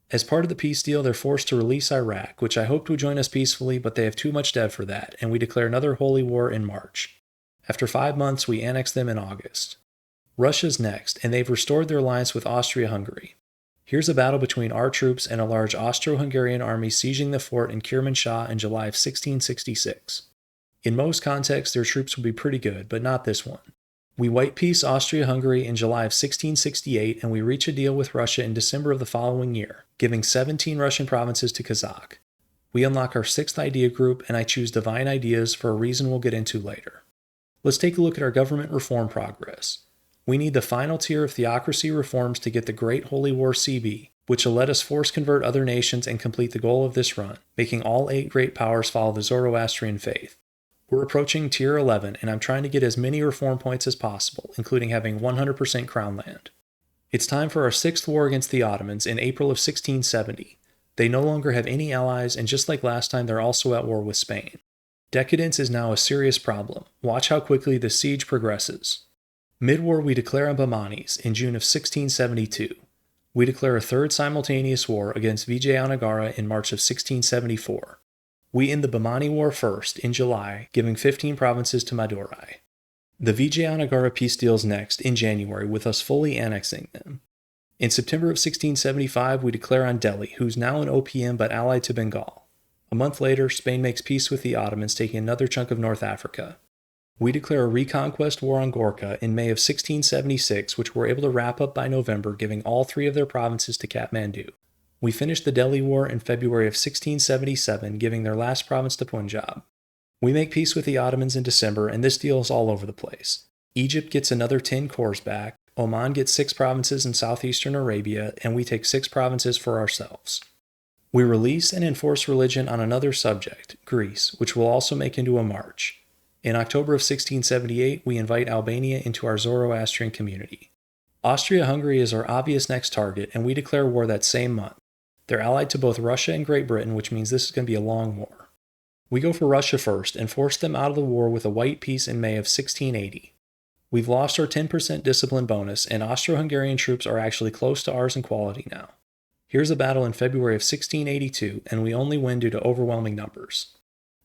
As part of the peace deal, they're forced to release Iraq, which I hoped would join us peacefully, but they have too much dev for that, and we declare another holy war in March. After 5 months, we annex them in August. Russia's next, and they've restored their alliance with Austria-Hungary. Here's a battle between our troops and a large Austro-Hungarian army sieging the fort in Kermanshah in July of 1666. In most contexts, their troops will be pretty good, but not this one. We white peace Austria-Hungary in July of 1668, and we reach a deal with Russia in December of the following year, giving 17 Russian provinces to Kazakh. We unlock our 6th idea group, and I choose divine ideas for a reason we'll get into later. Let's take a look at our government reform progress. We need the final tier of theocracy reforms to get the Great Holy War CB, which will let us force convert other nations and complete the goal of this run, making all 8 great powers follow the Zoroastrian faith. We're approaching tier 11, and I'm trying to get as many reform points as possible, including having 100% crown land. It's time for our 6th war against the Ottomans in April of 1670. They no longer have any allies, and just like last time, they're also at war with Spain. Decadence is now a serious problem. Watch how quickly the siege progresses. Mid-war, we declare on Bahmanis in June of 1672. We declare a 3rd simultaneous war against Vijayanagari in March of 1674. We end the Bahmani War first, in July, giving 15 provinces to Madurai. The Vijayanagari peace deals next, in January, with us fully annexing them. In September of 1675, we declare on Delhi, who's now an OPM but allied to Bengal. A month later, Spain makes peace with the Ottomans, taking another chunk of North Africa. We declare a reconquest war on Gorkha in May of 1676, which we're able to wrap up by November, giving all 3 of their provinces to Kathmandu. We finished the Delhi War in February of 1677, giving their last province to Punjab. We make peace with the Ottomans in December, and this deal is all over the place. Egypt gets another 10 cores back, Oman gets 6 provinces in southeastern Arabia, and we take 6 provinces for ourselves. We release and enforce religion on another subject, Greece, which we'll also make into a march. In October of 1678, we invite Albania into our Zoroastrian community. Austria-Hungary is our obvious next target, and we declare war that same month. They're allied to both Russia and Great Britain, which means this is going to be a long war. We go for Russia first and force them out of the war with a white peace in May of 1680. We've lost our 10% discipline bonus, and Austro-Hungarian troops are actually close to ours in quality now. Here's a battle in February of 1682, and we only win due to overwhelming numbers.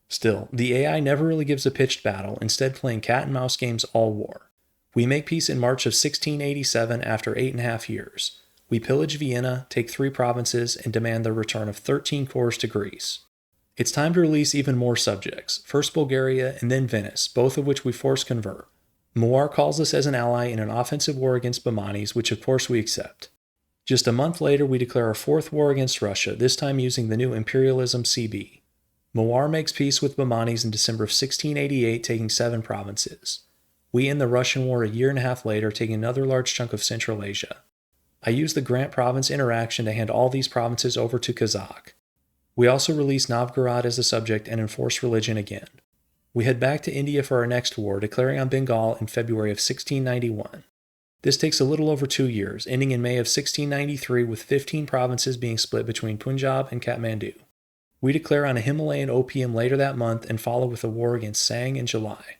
Still, the AI never really gives a pitched battle, instead playing cat and mouse games all war. We make peace in March of 1687 after 8.5 years. We pillage Vienna, take 3 provinces, and demand the return of 13 cores to Greece. It's time to release even more subjects, first Bulgaria and then Venice, both of which we force convert. Mewari calls us as an ally in an offensive war against Bahmanis, which of course we accept. Just a month later, we declare our 4th war against Russia, this time using the new imperialism CB. Mewari makes peace with Bahmanis in December of 1688, taking 7 provinces. We end the Russian War a year and a half later, taking another large chunk of Central Asia. I use the Grant Province interaction to hand all these provinces over to Kazakh. We also release Novgorod as a subject and enforce religion again. We head back to India for our next war, declaring on Bengal in February of 1691. This takes a little over 2 years, ending in May of 1693 with 15 provinces being split between Punjab and Kathmandu. We declare on a Himalayan opium later that month and follow with a war against Sang in July.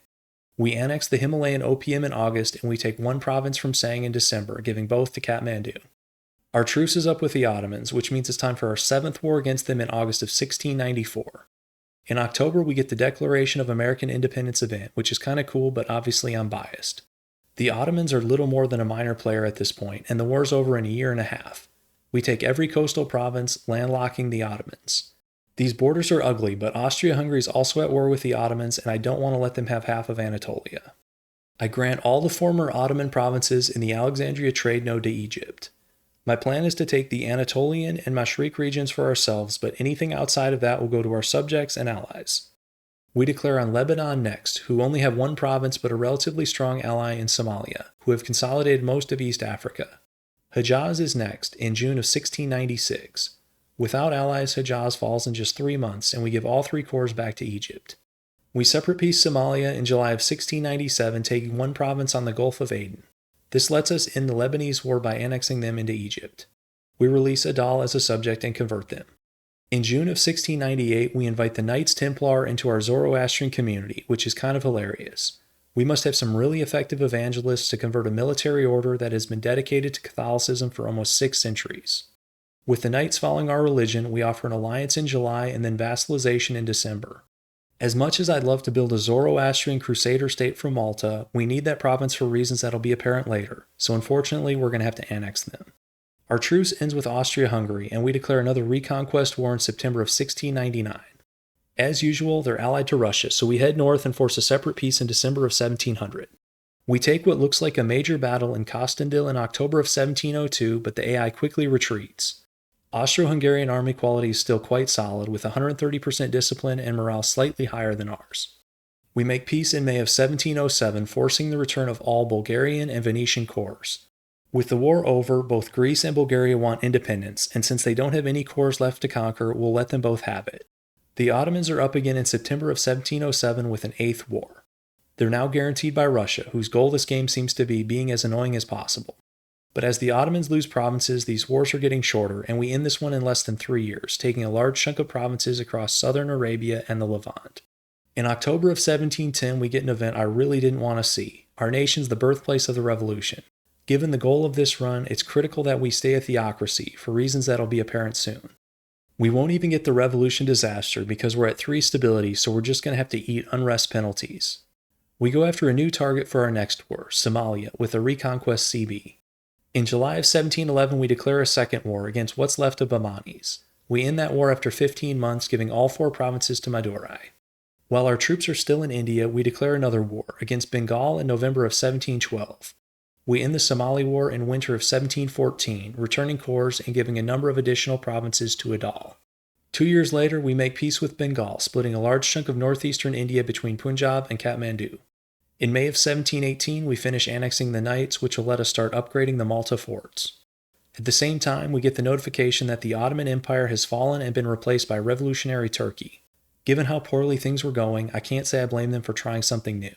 We annex the Himalayan opium in August and we take one province from Sang in December, giving both to Kathmandu. Our truce is up with the Ottomans, which means it's time for our 7th war against them in August of 1694. In October, we get the Declaration of American Independence event, which is kind of cool, but obviously I'm biased. The Ottomans are little more than a minor player at this point, and the war's over in a year and a half. We take every coastal province, landlocking the Ottomans. These borders are ugly, but Austria-Hungary is also at war with the Ottomans, and I don't want to let them have half of Anatolia. I grant all the former Ottoman provinces in the Alexandria trade node to Egypt. My plan is to take the Anatolian and Mashriq regions for ourselves, but anything outside of that will go to our subjects and allies. We declare on Lebanon next, who only have one province but a relatively strong ally in Somalia, who have consolidated most of East Africa. Hejaz is next, in June of 1696. Without allies, Hejaz falls in just 3 months, and we give all 3 corps back to Egypt. We separate peace Somalia in July of 1697, taking one province on the Gulf of Aden. This lets us end the Lebanese war by annexing them into Egypt. We release Adal as a subject and convert them. In June of 1698, we invite the Knights Templar into our Zoroastrian community, which is kind of hilarious. We must have some really effective evangelists to convert a military order that has been dedicated to Catholicism for almost 6 centuries. With the Knights following our religion, we offer an alliance in July and then vassalization in December. As much as I'd love to build a Zoroastrian crusader state from Malta, we need that province for reasons that'll be apparent later, so unfortunately we're going to have to annex them. Our truce ends with Austria-Hungary, and we declare another reconquest war in September of 1699. As usual, they're allied to Russia, so we head north and force a separate peace in December of 1700. We take what looks like a major battle in Kostandil in October of 1702, but the AI quickly retreats. Austro-Hungarian army quality is still quite solid, with 130% discipline and morale slightly higher than ours. We make peace in May of 1707, forcing the return of all Bulgarian and Venetian corps. With the war over, both Greece and Bulgaria want independence, and since they don't have any corps left to conquer, we'll let them both have it. The Ottomans are up again in September of 1707 with an 8th war. They're now guaranteed by Russia, whose goal this game seems to be being as annoying as possible. But as the Ottomans lose provinces, these wars are getting shorter, and we end this one in less than 3 years, taking a large chunk of provinces across southern Arabia and the Levant. In October of 1710, we get an event I really didn't want to see. Our nation's the birthplace of the revolution. Given the goal of this run, it's critical that we stay a theocracy, for reasons that'll be apparent soon. We won't even get the revolution disaster because we're at 3 stability, so we're just going to have to eat unrest penalties. We go after a new target for our next war, Somalia, with a Reconquest CB. In July of 1711, we declare a second war against what's left of Bahmanis. We end that war after 15 months, giving all 4 provinces to Madurai. While our troops are still in India, we declare another war against Bengal in November of 1712. We end the Somali War in winter of 1714, returning corps and giving a number of additional provinces to Adal. 2 years later, we make peace with Bengal, splitting a large chunk of northeastern India between Punjab and Kathmandu. In May of 1718, we finish annexing the Knights, which will let us start upgrading the Malta forts. At the same time, we get the notification that the Ottoman Empire has fallen and been replaced by revolutionary Turkey. Given how poorly things were going, I can't say I blame them for trying something new.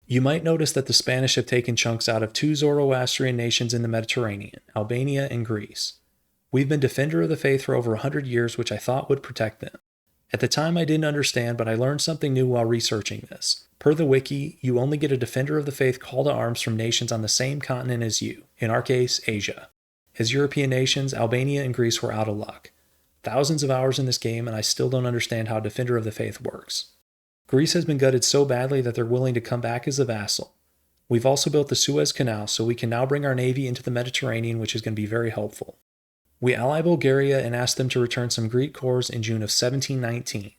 You might notice that the Spanish have taken chunks out of 2 Zoroastrian nations in the Mediterranean, Albania and Greece. We've been defender of the faith for over 100 years, which I thought would protect them. At the time I didn't understand, but I learned something new while researching this. Per the wiki, you only get a defender of the faith call to arms from nations on the same continent as you, in our case, Asia. As European nations, Albania and Greece were out of luck. Thousands of hours in this game, and I still don't understand how defender of the faith works. Greece has been gutted so badly that they're willing to come back as a vassal. We've also built the Suez Canal, so we can now bring our navy into the Mediterranean, which is going to be very helpful. We ally Bulgaria and ask them to return some Greek corps in June of 1719.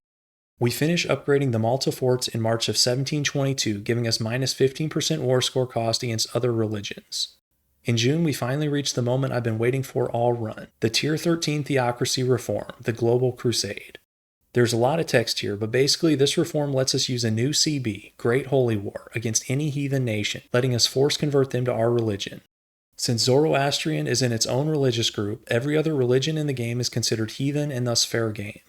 We finish upgrading the Malta forts in March of 1722, giving us minus 15% war score cost against other religions. In June, we finally reach the moment I've been waiting for all run, the Tier 13 theocracy reform, the Global Crusade. There's a lot of text here, but basically this reform lets us use a new CB, Great Holy War, against any heathen nation, letting us force convert them to our religion. Since Zoroastrian is in its own religious group, every other religion in the game is considered heathen and thus fair game.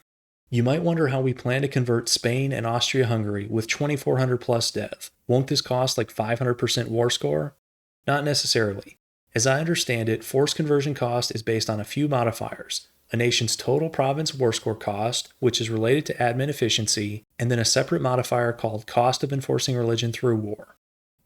You might wonder how we plan to convert Spain and Austria-Hungary with 2400 plus dev. Won't this cost like 500% war score? Not necessarily. As I understand it, force conversion cost is based on a few modifiers: a nation's total province war score cost, which is related to admin efficiency, and then a separate modifier called cost of enforcing religion through war.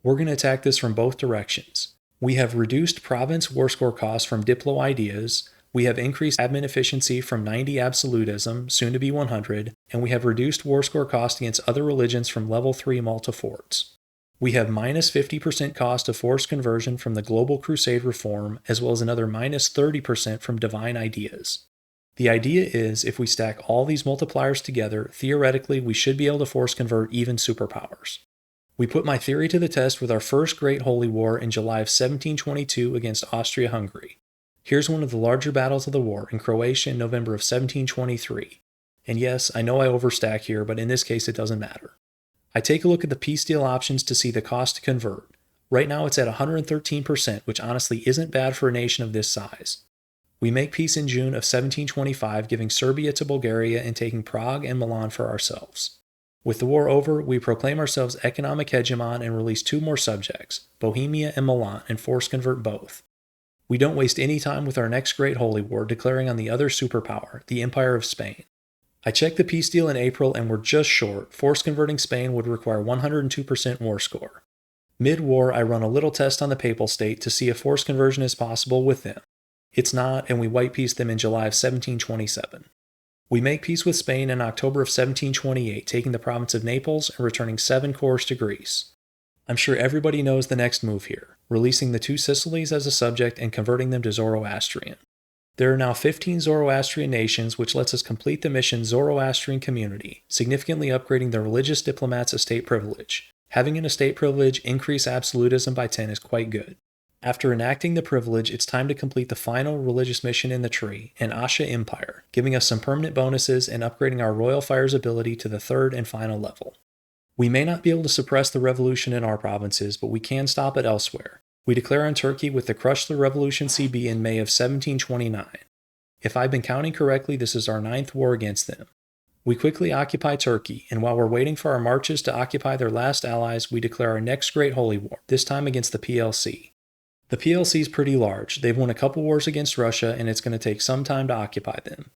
We're going to attack this from both directions. We have reduced province war score costs from Diplo ideas, we have increased admin efficiency from 90 absolutism, soon to be 100, and we have reduced war score cost against other religions from level 3 Malta forts. We have minus 50% cost of forced conversion from the Global Crusade reform, as well as another minus 30% from divine ideas. The idea is, if we stack all these multipliers together, theoretically we should be able to force convert even superpowers. We put my theory to the test with our first Great Holy War in July of 1722 against Austria-Hungary. Here's one of the larger battles of the war in Croatia in November of 1723. And yes, I know I overstack here, but in this case it doesn't matter. I take a look at the peace deal options to see the cost to convert. Right now it's at 113%, which honestly isn't bad for a nation of this size. We make peace in June of 1725, giving Serbia to Bulgaria and taking Prague and Milan for ourselves. With the war over, we proclaim ourselves economic hegemon and release 2 more subjects, Bohemia and Milan, and force convert both. We don't waste any time with our next Great Holy War, declaring on the other superpower, the Empire of Spain. I checked the peace deal in April and we're just short. Force converting Spain would require 102% war score. Mid-war, I run a little test on the Papal State to see if force conversion is possible with them. It's not, and we white peace them in July of 1727. We make peace with Spain in October of 1728, taking the province of Naples and returning 7 corps to Greece. I'm sure everybody knows the next move here, releasing the 2 Sicilies as a subject and converting them to Zoroastrian. There are now 15 Zoroastrian nations, which lets us complete the mission Zoroastrian Community, significantly upgrading the religious diplomats' estate privilege. Having an estate privilege increase absolutism by 10 is quite good. After enacting the privilege, it's time to complete the final religious mission in the tree, an Asha Empire, giving us some permanent bonuses and upgrading our Royal Fire's ability to the 3rd and final level. We may not be able to suppress the revolution in our provinces, but we can stop it elsewhere. We declare on Turkey with the Crush the Revolution CB in May of 1729. If I've been counting correctly, this is our 9th war against them. We quickly occupy Turkey, and while we're waiting for our marches to occupy their last allies, we declare our next Great Holy War, this time against the PLC. The PLC is pretty large. They've won a couple wars against Russia, and it's going to take some time to occupy them.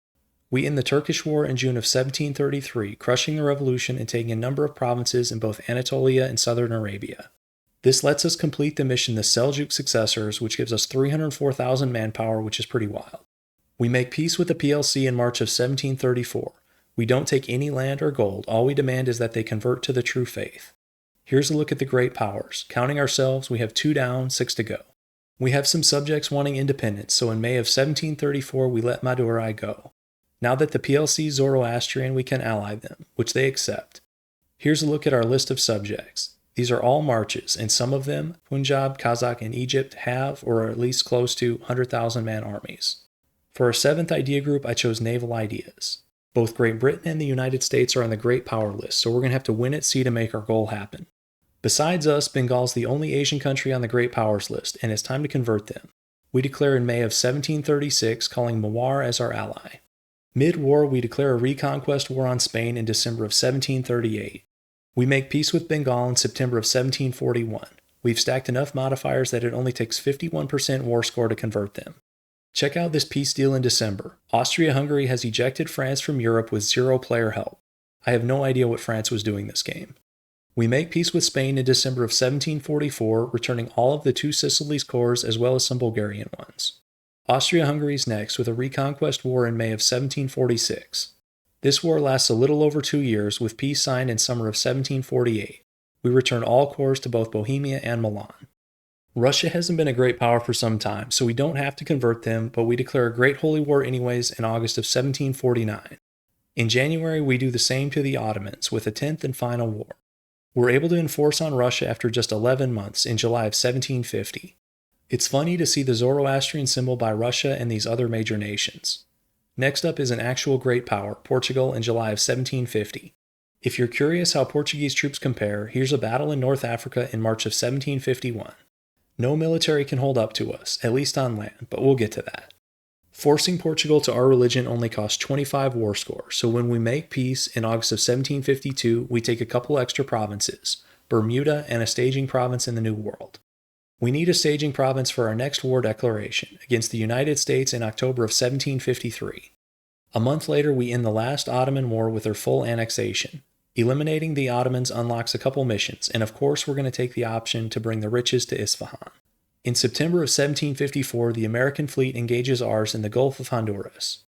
We end the Turkish War in June of 1733, crushing the revolution and taking a number of provinces in both Anatolia and southern Arabia. This lets us complete the mission the Seljuk successors, which gives us 304,000 manpower, which is pretty wild. We make peace with the PLC in March of 1734. We don't take any land or gold. All we demand is that they convert to the true faith. Here's a look at the great powers. Counting ourselves, we have 2 down, 6 to go. We have some subjects wanting independence, so in May of 1734 we let Madurai go. Now that the PLC is Zoroastrian, we can ally them, which they accept. Here's a look at our list of subjects. These are all marches, and some of them, Punjab, Kazakh, and Egypt, have, or are at least close to, 100,000 man armies. For our 7th idea group, I chose naval ideas. Both Great Britain and the United States are on the Great Power list, so we're going to have to win at sea to make our goal happen. Besides us, Bengal's the only Asian country on the Great Powers list, and it's time to convert them. We declare in May of 1736, calling Mewari as our ally. Mid-war, we declare a reconquest war on Spain in December of 1738. We make peace with Bengal in September of 1741. We've stacked enough modifiers that it only takes 51% war score to convert them. Check out this peace deal in December. Austria-Hungary has ejected France from Europe with 0 player help. I have no idea what France was doing this game. We make peace with Spain in December of 1744, returning all of the 2 Sicilies corps as well as some Bulgarian ones. Austria-Hungary's next with a reconquest war in May of 1746. This war lasts a little over 2 years, with peace signed in summer of 1748. We return all corps to both Bohemia and Milan. Russia hasn't been a great power for some time, so we don't have to convert them, but we declare a Great Holy War anyways in August of 1749. In January, we do the same to the Ottomans, with a 10th and final war. We're able to enforce on Russia after just 11 months in July of 1750. It's funny to see the Zoroastrian symbol by Russia and these other major nations. Next up is an actual great power, Portugal, in July of 1750. If you're curious how Portuguese troops compare, here's a battle in North Africa in March of 1751. No military can hold up to us, at least on land, but we'll get to that. Forcing Portugal to our religion only costs 25 war score, so when we make peace in August of 1752, we take a couple extra provinces, Bermuda and a staging province in the New World. We need a staging province for our next war declaration against the United States in October of 1753. A month later, we end the last Ottoman War with their full annexation. Eliminating the Ottomans unlocks a couple missions, and of course we're going to take the option to bring the riches to Isfahan. In September of 1754, the American fleet engages ours in the Gulf of Honduras.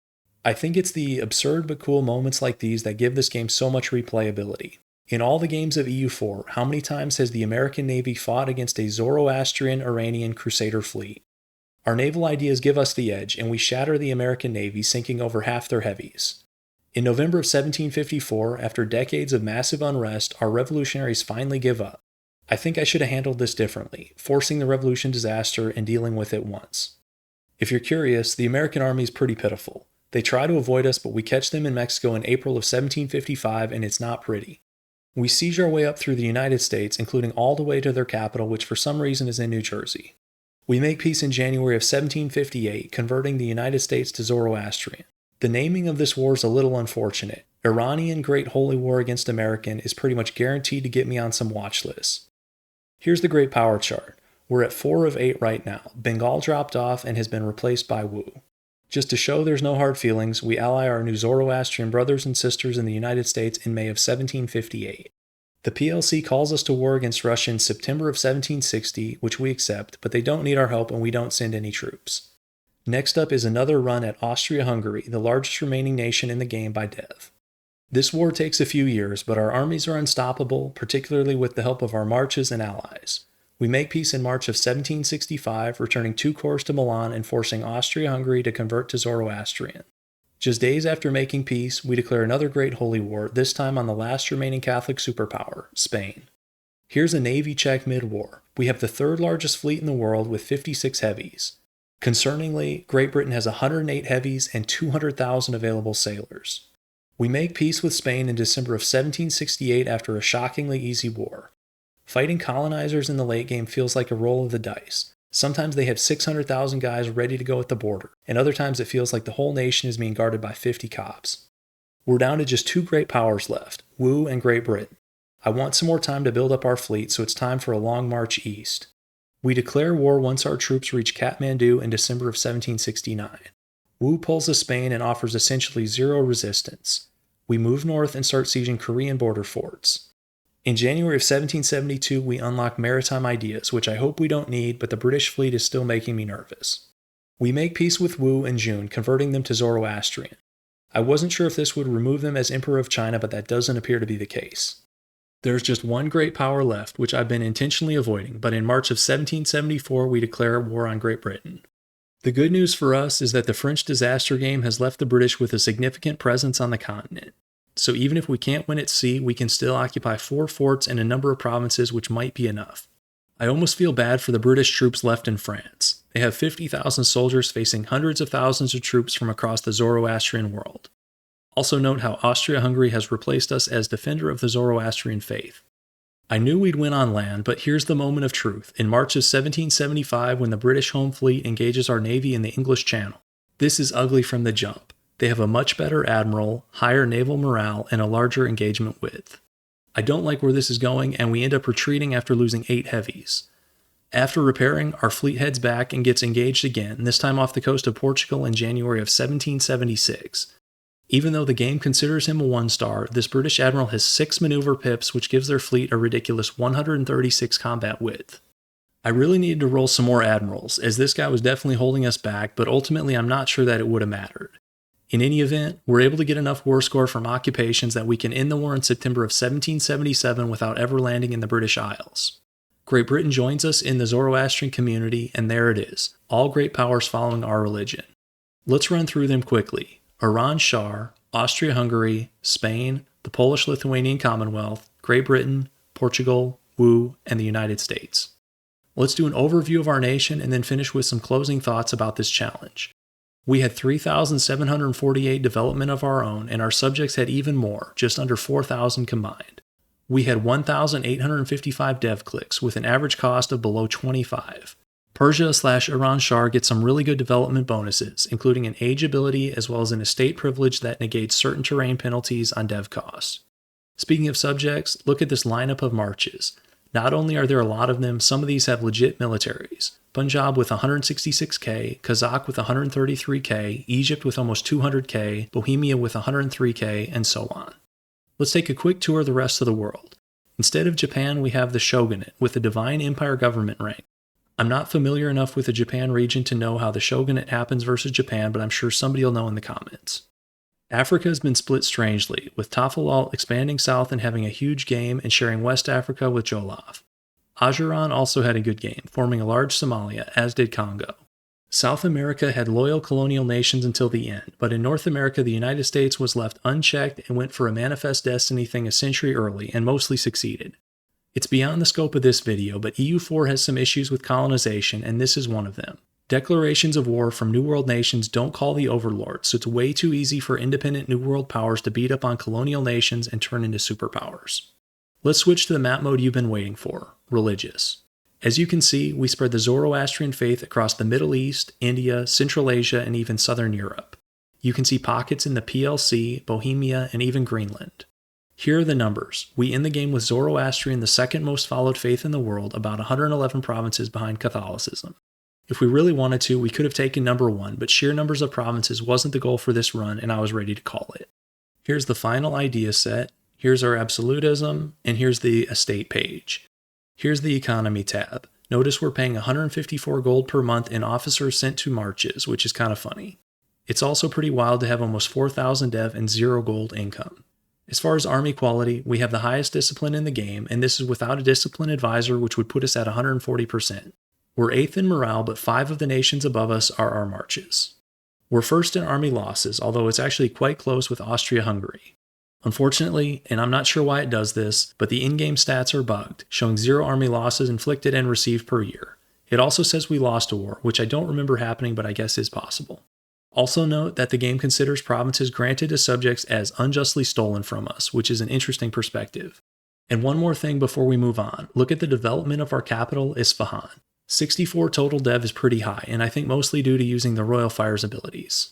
I think it's the absurd but cool moments like these that give this game so much replayability. In all the games of EU4, how many times has the American Navy fought against a Zoroastrian Iranian crusader fleet? Our naval ideas give us the edge, and we shatter the American Navy, sinking over half their heavies. In November of 1754, after decades of massive unrest, our revolutionaries finally give up. I think I should have handled this differently, forcing the revolution disaster and dealing with it once. If you're curious, the American army is pretty pitiful. They try to avoid us, but we catch them in Mexico in April of 1755, and it's not pretty. We siege our way up through the United States, including all the way to their capital, which for some reason is in New Jersey. We make peace in January of 1758, converting the United States to Zoroastrian. The naming of this war is a little unfortunate. Iranian Great Holy War against American is pretty much guaranteed to get me on some watch lists. Here's the great power chart. We're at 4 of 8 right now. Bengal dropped off and has been replaced by Wu. Just to show there's no hard feelings, we ally our new Zoroastrian brothers and sisters in the United States in May of 1758. The PLC calls us to war against Russia in September of 1760, which we accept, but they don't need our help and we don't send any troops. Next up is another run at Austria-Hungary, the largest remaining nation in the game by dev. This war takes a few years, but our armies are unstoppable, particularly with the help of our marches and allies. We make peace in March of 1765, returning 2 corps to Milan and forcing Austria-Hungary to convert to Zoroastrian. Just days after making peace, we declare another great holy war, this time on the last remaining Catholic superpower, Spain. Here's a navy check mid-war. We have the 3rd largest fleet in the world with 56 heavies. Concerningly, Great Britain has 108 heavies and 200,000 available sailors. We make peace with Spain in December of 1768 after a shockingly easy war. Fighting colonizers in the late game feels like a roll of the dice. Sometimes they have 600,000 guys ready to go at the border, and other times it feels like the whole nation is being guarded by 50 cops. We're down to just 2 great powers left, Wu and Great Britain. I want some more time to build up our fleet, so it's time for a long march east. We declare war once our troops reach Kathmandu in December of 1769. Wu pulls to Spain and offers essentially 0 resistance. We move north and start sieging Korean border forts. In January of 1772, we unlock maritime ideas, which I hope we don't need, but the British fleet is still making me nervous. We make peace with Wu in June, converting them to Zoroastrian. I wasn't sure if this would remove them as Emperor of China, but that doesn't appear to be the case. There's just one great power left, which I've been intentionally avoiding, but in March of 1774, we declare war on Great Britain. The good news for us is that the French disaster game has left the British with a significant presence on the continent. So even if we can't win at sea, we can still occupy 4 forts and a number of provinces, which might be enough. I almost feel bad for the British troops left in France. They have 50,000 soldiers facing hundreds of thousands of troops from across the Zoroastrian world. Also note how Austria-Hungary has replaced us as defender of the Zoroastrian faith. I knew we'd win on land, but here's the moment of truth. In March of 1775, when the British home fleet engages our navy in the English Channel. This is ugly from the jump. They have a much better admiral, higher naval morale, and a larger engagement width. I don't like where this is going, and we end up retreating after losing 8 heavies. After repairing, our fleet heads back and gets engaged again, this time off the coast of Portugal in January of 1776. Even though the game considers him a 1-star, this British admiral has 6 maneuver pips, which gives their fleet a ridiculous 136 combat width. I really needed to roll some more admirals, as this guy was definitely holding us back, but ultimately I'm not sure that it would have mattered. In any event, we're able to get enough war score from occupations that we can end the war in September of 1777 without ever landing in the British Isles. Great Britain joins us in the Zoroastrian community, and there it is, all great powers following our religion. Let's run through them quickly. Iran Shah, Austria-Hungary, Spain, the Polish-Lithuanian Commonwealth, Great Britain, Portugal, Wu, and the United States. Let's do an overview of our nation and then finish with some closing thoughts about this challenge. We had 3,748 development of our own, and our subjects had even more, just under 4,000 combined. We had 1,855 dev clicks, with an average cost of below 25. Persia/Iran Shah gets some really good development bonuses, including an age ability as well as an estate privilege that negates certain terrain penalties on dev costs. Speaking of subjects, look at this lineup of marches. Not only are there a lot of them, some of these have legit militaries. Punjab with 166k, Kazakh with 133k, Egypt with almost 200k, Bohemia with 103k, and so on. Let's take a quick tour of the rest of the world. Instead of Japan, we have the shogunate with the divine empire government rank. I'm not familiar enough with the Japan region to know how the shogunate happens versus Japan, but I'm sure somebody will know in the comments. Africa has been split strangely, with Tafilalt expanding south and having a huge game and sharing West Africa with Jolaf. Ajuran also had a good game, forming a large Somalia, as did Congo. South America had loyal colonial nations until the end, but in North America the United States was left unchecked and went for a manifest destiny thing a century early, and mostly succeeded. It's beyond the scope of this video, but EU4 has some issues with colonization, and this is one of them. Declarations of war from New World nations don't call the overlords, so it's way too easy for independent New World powers to beat up on colonial nations and turn into superpowers. Let's switch to the map mode you've been waiting for, religious. As you can see, we spread the Zoroastrian faith across the Middle East, India, Central Asia, and even Southern Europe. You can see pockets in the PLC, Bohemia, and even Greenland. Here are the numbers. We end the game with Zoroastrian, the second most followed faith in the world, about 111 provinces behind Catholicism. If we really wanted to, we could have taken number 1, but sheer numbers of provinces wasn't the goal for this run, and I was ready to call it. Here's the final idea set, here's our absolutism, and here's the estate page. Here's the economy tab. Notice we're paying 154 gold per month in officers sent to marches, which is kind of funny. It's also pretty wild to have almost 4,000 dev and 0 gold income. As far as army quality, we have the highest discipline in the game, and this is without a discipline advisor, which would put us at 140%. We're 8th in morale, but 5 of the nations above us are our marches. We're first in army losses, although it's actually quite close with Austria-Hungary. Unfortunately, and I'm not sure why it does this, but the in-game stats are bugged, showing 0 army losses inflicted and received per year. It also says we lost a war, which I don't remember happening, but I guess is possible. Also note that the game considers provinces granted to subjects as unjustly stolen from us, which is an interesting perspective. And one more thing before we move on, look at the development of our capital, Isfahan. 64 total dev is pretty high, and I think mostly due to using the Royal Fire's abilities.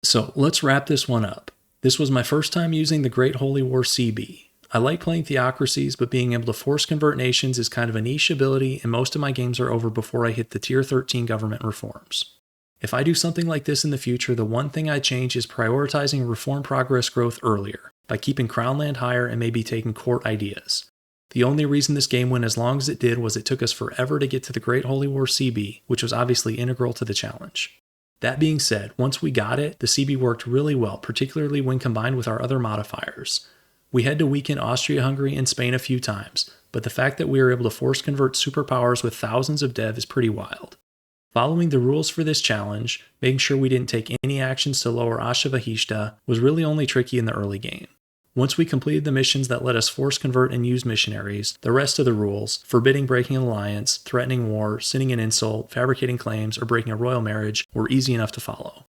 So let's wrap this one up. This was my first time using the Great Holy War CB. I like playing theocracies, but being able to force convert nations is kind of a niche ability, and most of my games are over before I hit the tier 13 government reforms. If I do something like this in the future, the one thing I change is prioritizing reform progress growth earlier, by keeping Crown Land higher and maybe taking court ideas. The only reason this game went as long as it did was it took us forever to get to the Great Holy War CB, which was obviously integral to the challenge. That being said, once we got it, the CB worked really well, particularly when combined with our other modifiers. We had to weaken Austria-Hungary and Spain a few times, but the fact that we were able to force convert superpowers with thousands of dev is pretty wild. Following the rules for this challenge, making sure we didn't take any actions to lower Asha Vahishta, was really only tricky in the early game. Once we completed the missions that let us force convert and use missionaries, the rest of the rules, forbidding breaking an alliance, threatening war, sending an insult, fabricating claims, or breaking a royal marriage, were easy enough to follow.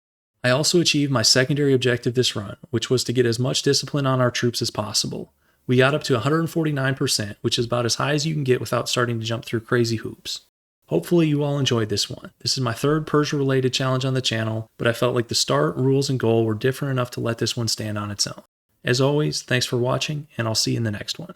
I also achieved my secondary objective this run, which was to get as much discipline on our troops as possible. We got up to 149%, which is about as high as you can get without starting to jump through crazy hoops. Hopefully you all enjoyed this one. This is my third Persia-related challenge on the channel, but I felt like the start, rules, and goal were different enough to let this one stand on its own. As always, thanks for watching, and I'll see you in the next one.